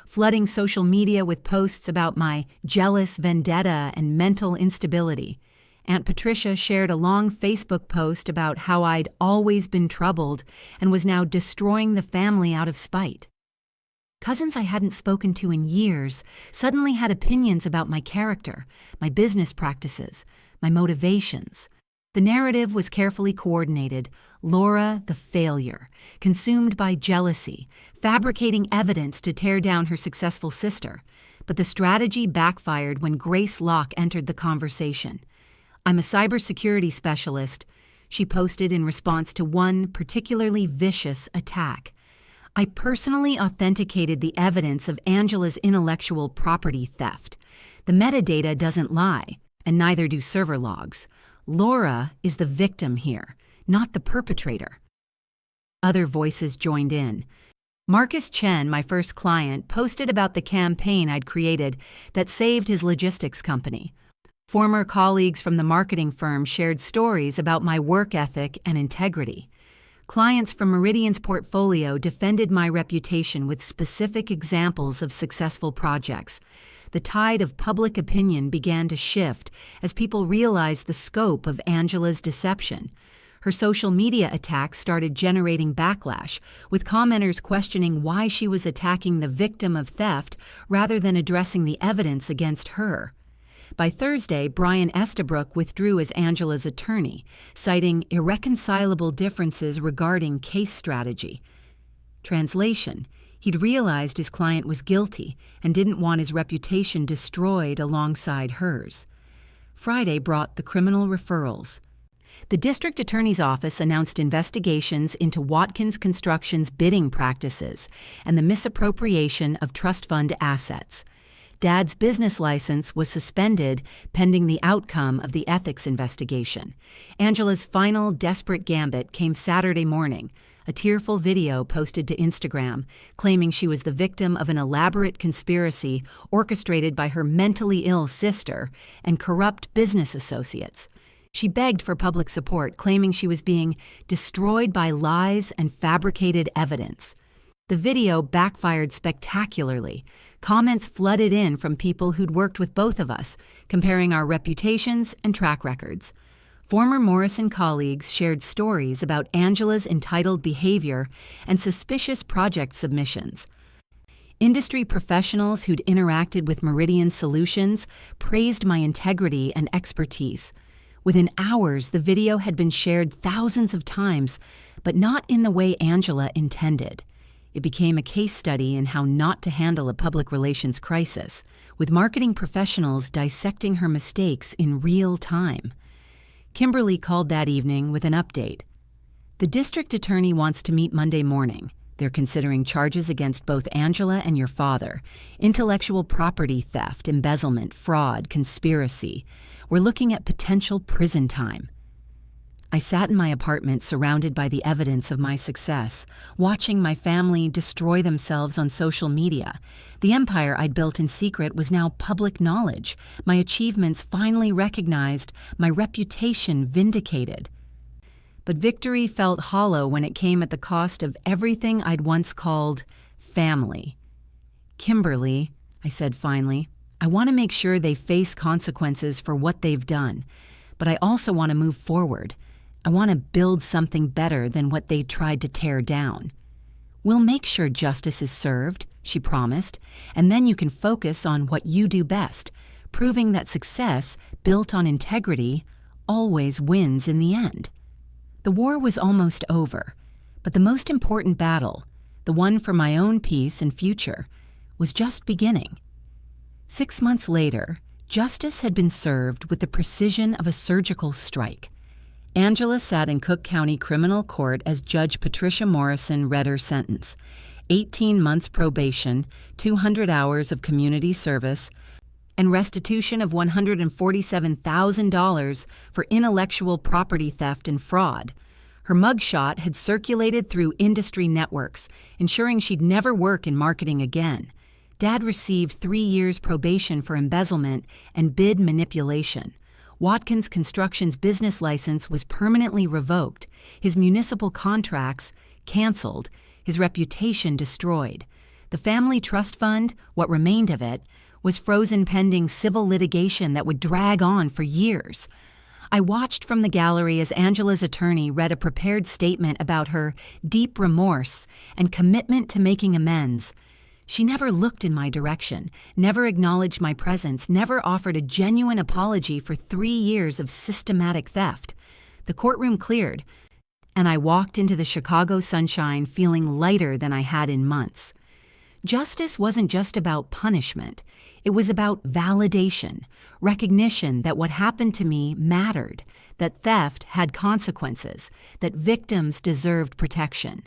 [SPEAKER 1] flooding social media with posts about my jealous vendetta and mental instability. Aunt Patricia shared a long Facebook post about how I'd always been troubled and was now destroying the family out of spite. Cousins I hadn't spoken to in years suddenly had opinions about my character, my business practices, my motivations. The narrative was carefully coordinated. Laura, the failure, consumed by jealousy, fabricating evidence to tear down her successful sister. But the strategy backfired when Grace Locke entered the conversation. "I'm a cybersecurity specialist," she posted in response to one particularly vicious attack. "I personally authenticated the evidence of Angela's intellectual property theft. The metadata doesn't lie, and neither do server logs. Laura is the victim here, not the perpetrator." Other voices joined in. Marcus Chen, my first client, posted about the campaign I'd created that saved his logistics company. Former colleagues from the marketing firm shared stories about my work ethic and integrity. Clients from Meridian's portfolio defended my reputation with specific examples of successful projects. The tide of public opinion began to shift as people realized the scope of Angela's deception. Her social media attacks started generating backlash, with commenters questioning why she was attacking the victim of theft rather than addressing the evidence against her. By Thursday, Brian Estabrook withdrew as Angela's attorney, citing irreconcilable differences regarding case strategy. Translation: he'd realized his client was guilty and didn't want his reputation destroyed alongside hers. Friday brought the criminal referrals. The district attorney's office announced investigations into Watkins Construction's bidding practices and the misappropriation of trust fund assets. Dad's business license was suspended pending the outcome of the ethics investigation. Angela's final desperate gambit came Saturday morning, a tearful video posted to Instagram claiming she was the victim of an elaborate conspiracy orchestrated by her mentally ill sister and corrupt business associates. She begged for public support, claiming she was being destroyed by lies and fabricated evidence. The video backfired spectacularly. Comments flooded in from people who'd worked with both of us, comparing our reputations and track records. Former Morrison colleagues shared stories about Angela's entitled behavior and suspicious project submissions. Industry professionals who'd interacted with Meridian Solutions praised my integrity and expertise. Within hours, the video had been shared thousands of times, but not in the way Angela intended. It became a case study in how not to handle a public relations crisis, with marketing professionals dissecting her mistakes in real time. Kimberly called that evening with an update. "The district attorney wants to meet Monday morning. They're considering charges against both Angela and your father, intellectual property theft, embezzlement, fraud, conspiracy. We're looking at potential prison time." I sat in my apartment surrounded by the evidence of my success, watching my family destroy themselves on social media. The empire I'd built in secret was now public knowledge, my achievements finally recognized, my reputation vindicated. But victory felt hollow when it came at the cost of everything I'd once called family. "Kimberly," I said finally, "I want to make sure they face consequences for what they've done, but I also want to move forward. I want to build something better than what they tried to tear down." "We'll make sure justice is served," she promised, "and then you can focus on what you do best, proving that success, built on integrity, always wins in the end." The war was almost over, but the most important battle, the one for my own peace and future, was just beginning. 6 months later, justice had been served with the precision of a surgical strike. Angela sat in Cook County Criminal Court as Judge Patricia Morrison read her sentence: 18 months probation, 200 hours of community service, and restitution of $147,000 for intellectual property theft and fraud. Her mugshot had circulated through industry networks, ensuring she'd never work in marketing again. Dad received 3 years probation for embezzlement and bid manipulation. Watkins Construction's business license was permanently revoked, his municipal contracts canceled, his reputation destroyed. The family trust fund, what remained of it, was frozen pending civil litigation that would drag on for years. I watched from the gallery as Angela's attorney read a prepared statement about her deep remorse and commitment to making amends. She never looked in my direction, never acknowledged my presence, never offered a genuine apology for 3 years of systematic theft. The courtroom cleared, and I walked into the Chicago sunshine feeling lighter than I had in months. Justice wasn't just about punishment. It was about validation, recognition that what happened to me mattered, that theft had consequences, that victims deserved protection.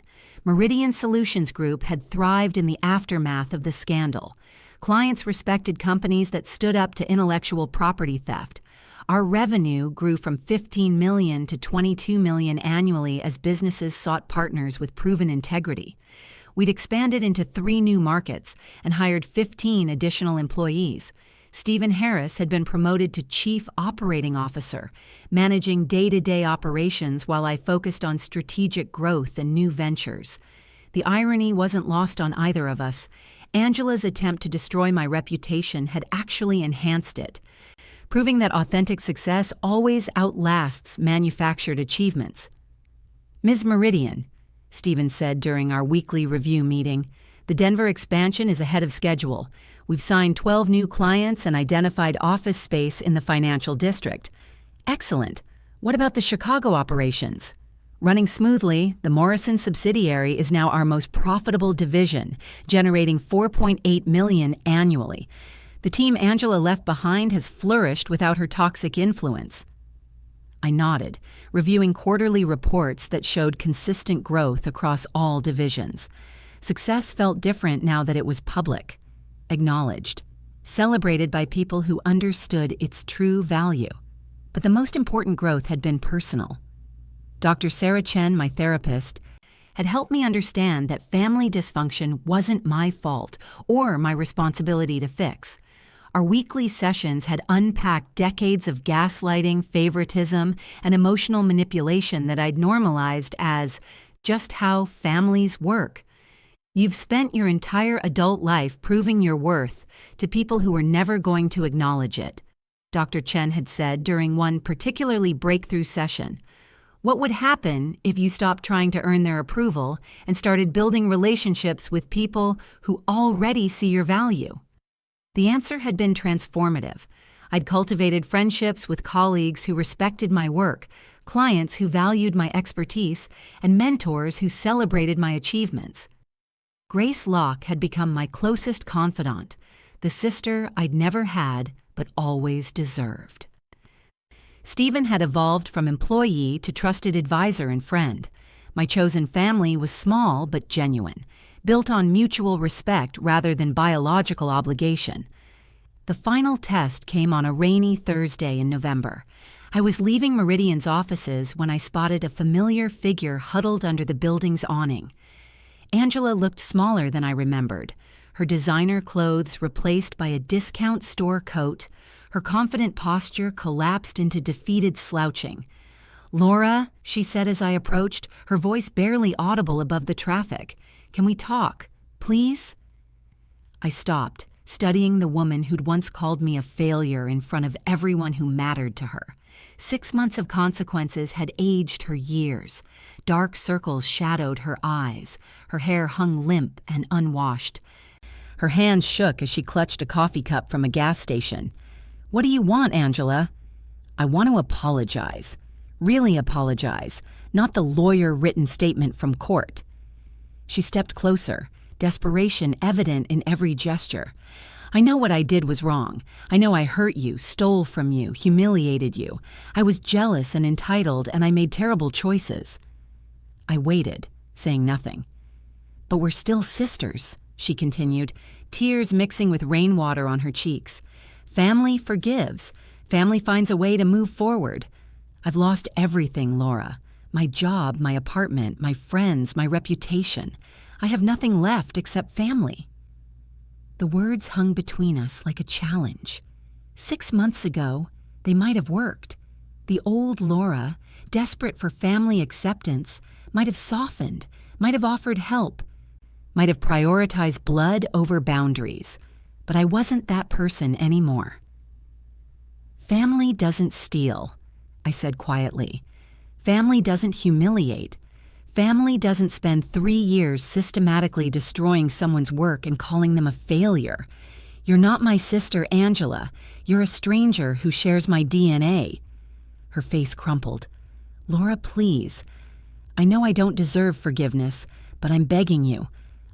[SPEAKER 1] Meridian Solutions Group had thrived in the aftermath of the scandal. Clients respected companies that stood up to intellectual property theft. Our revenue grew from $15 million to $22 million annually as businesses sought partners with proven integrity. We'd expanded into 3 new markets and hired 15 additional employees. Stephen Harris had been promoted to Chief Operating Officer, managing day-to-day operations while I focused on strategic growth and new ventures. The irony wasn't lost on either of us. Angela's attempt to destroy my reputation had actually enhanced it, proving that authentic success always outlasts manufactured achievements. "Ms. Meridian," Stephen said during our weekly review meeting, "the Denver expansion is ahead of schedule. We've signed 12 new clients and identified office space in the financial district. Excellent. What about the Chicago operations?" "Running smoothly, the Morrison subsidiary is now our most profitable division, generating $4.8 million annually. The team Angela left behind has flourished without her toxic influence." I nodded, reviewing quarterly reports that showed consistent growth across all divisions. Success felt different now that it was public, acknowledged, celebrated by people who understood its true value. But the most important growth had been personal. Dr. Sarah Chen, my therapist, had helped me understand that family dysfunction wasn't my fault or my responsibility to fix. Our weekly sessions had unpacked decades of gaslighting, favoritism, and emotional manipulation that I'd normalized as just how families work. "You've spent your entire adult life proving your worth to people who were never going to acknowledge it," Dr. Chen had said during one particularly breakthrough session. "What would happen if you stopped trying to earn their approval and started building relationships with people who already see your value?" The answer had been transformative. I'd cultivated friendships with colleagues who respected my work, clients who valued my expertise, and mentors who celebrated my achievements. Grace Locke had become my closest confidant, the sister I'd never had but always deserved. Stephen had evolved from employee to trusted advisor and friend. My chosen family was small but genuine, built on mutual respect rather than biological obligation. The final test came on a rainy Thursday in November. I was leaving Meridian's offices when I spotted a familiar figure huddled under the building's awning. Angela looked smaller than I remembered, her designer clothes replaced by a discount store coat. Her confident posture collapsed into defeated slouching. "Laura," she said as I approached, her voice barely audible above the traffic. "Can we talk, please?" I stopped, studying the woman who'd once called me a failure in front of everyone who mattered to her. 6 months of consequences had aged her years. Dark circles shadowed her eyes. Her hair hung limp and unwashed. Her hands shook as she clutched a coffee cup from a gas station. "What do you want, Angela?" "I want to apologize. Really apologize, not the lawyer-written statement from court." She stepped closer, desperation evident in every gesture. "I know what I did was wrong. I know I hurt you, stole from you, humiliated you. I was jealous and entitled, and I made terrible choices." I waited, saying nothing. "But we're still sisters," she continued, tears mixing with rainwater on her cheeks. "Family forgives. Family finds a way to move forward. I've lost everything, Laura. My job, my apartment, my friends, my reputation. I have nothing left except family." The words hung between us like a challenge. 6 months ago, they might have worked. The old Laura, desperate for family acceptance, might have softened, might have offered help, might have prioritized blood over boundaries. But I wasn't that person anymore. "Family doesn't steal," I said quietly. "Family doesn't humiliate. Family doesn't spend 3 years systematically destroying someone's work and calling them a failure. You're not my sister Angela. You're a stranger who shares my DNA. Her face crumpled. Laura, please. I know I don't deserve forgiveness, but I'm begging you.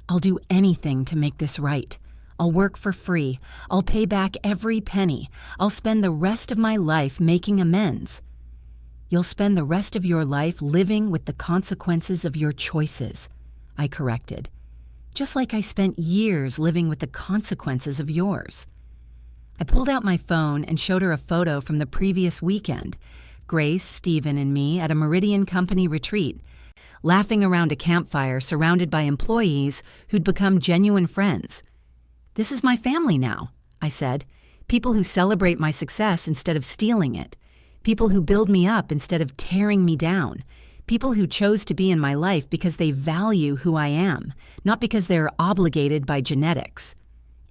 [SPEAKER 1] I'll do anything to make this right. I'll work for free. I'll pay back every penny. I'll spend the rest of my life making amends. You'll spend the rest of your life living with the consequences of your choices, I corrected. Just like I spent years living with the consequences of yours. I pulled out my phone and showed her a photo from the previous weekend. Grace, Stephen, and me at a Meridian Company retreat, laughing around a campfire surrounded by employees who'd become genuine friends. This is my family now, I said. People who celebrate my success instead of stealing it. People who build me up instead of tearing me down. People who chose to be in my life because they value who I am, not because they're obligated by genetics.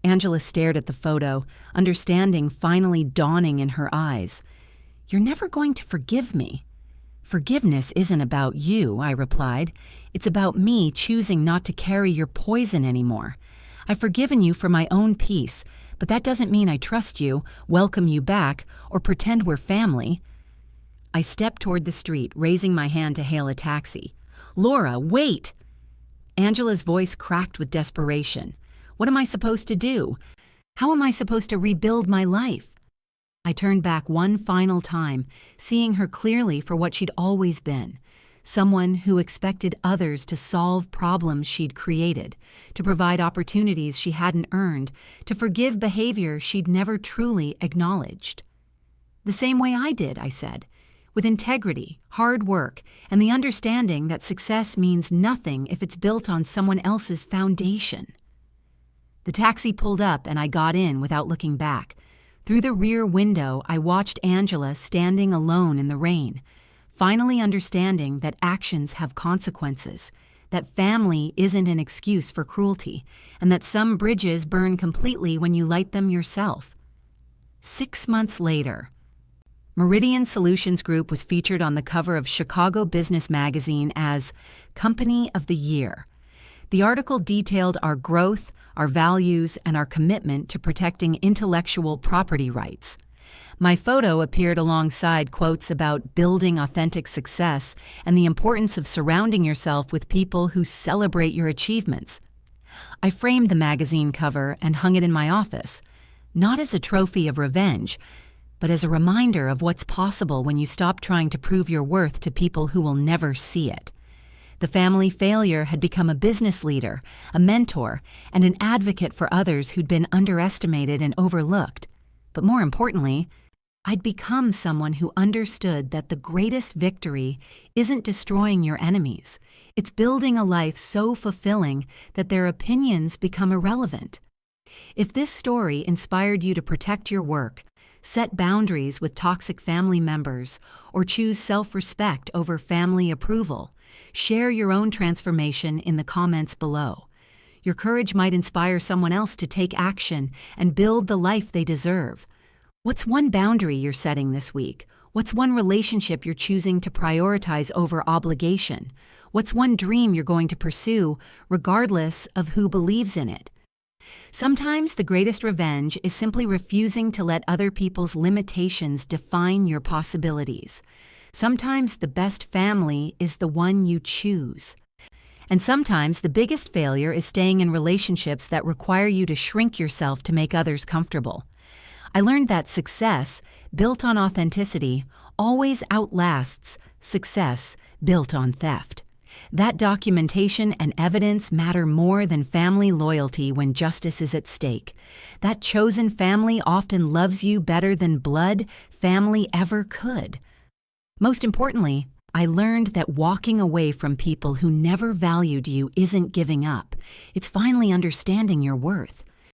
[SPEAKER 1] Angela stared at the photo, understanding finally dawning in her eyes. You're never going to forgive me. Forgiveness isn't about you, I replied. It's about me choosing not to carry your poison anymore. I've forgiven you for my own peace, but that doesn't mean I trust you, welcome you back, or pretend we're family. I stepped toward the street, raising my hand to hail a taxi. Laura, wait! Angela's voice cracked with desperation. What am I supposed to do? How am I supposed to rebuild my life? I turned back one final time, seeing her clearly for what she'd always been. Someone who expected others to solve problems she'd created, to provide opportunities she hadn't earned, to forgive behavior she'd never truly acknowledged. The same way I did, I said, with integrity, hard work, and the understanding that success means nothing if it's built on someone else's foundation. The taxi pulled up and I got in without looking back. Through the rear window, I watched Angela standing alone in the rain, finally understanding that actions have consequences, that family isn't an excuse for cruelty, and that some bridges burn completely when you light them yourself. 6 months later, Meridian Solutions Group was featured on the cover of Chicago Business Magazine as Company of the Year. The article detailed our growth, our values, and our commitment to protecting intellectual property rights. My photo appeared alongside quotes about building authentic success and the importance of surrounding yourself with people who celebrate your achievements. I framed the magazine cover and hung it in my office, not as a trophy of revenge, but as a reminder of what's possible when you stop trying to prove your worth to people who will never see it. The family failure had become a business leader, a mentor, and an advocate for others who'd been underestimated and overlooked. But more importantly, I'd become someone who understood that the greatest victory isn't destroying your enemies. It's building a life so fulfilling that their opinions become irrelevant. If this story inspired you to protect your work, set boundaries with toxic family members, or choose self-respect over family approval, share your own transformation in the comments below. Your courage might inspire someone else to take action and build the life they deserve. What's one boundary you're setting this week? What's one relationship you're choosing to prioritize over obligation? What's one dream you're going to pursue, regardless of who believes in it? Sometimes the greatest revenge is simply refusing to let other people's limitations define your possibilities. Sometimes the best family is the one you choose. And sometimes the biggest failure is staying in relationships that require you to shrink yourself to make others comfortable. I learned that success, built on authenticity, always outlasts success built on theft. That documentation and evidence matter more than family loyalty when justice is at stake. That chosen family often loves you better than blood family ever could. Most importantly, I learned that walking away from people who never valued you isn't giving up. It's finally understanding your worth.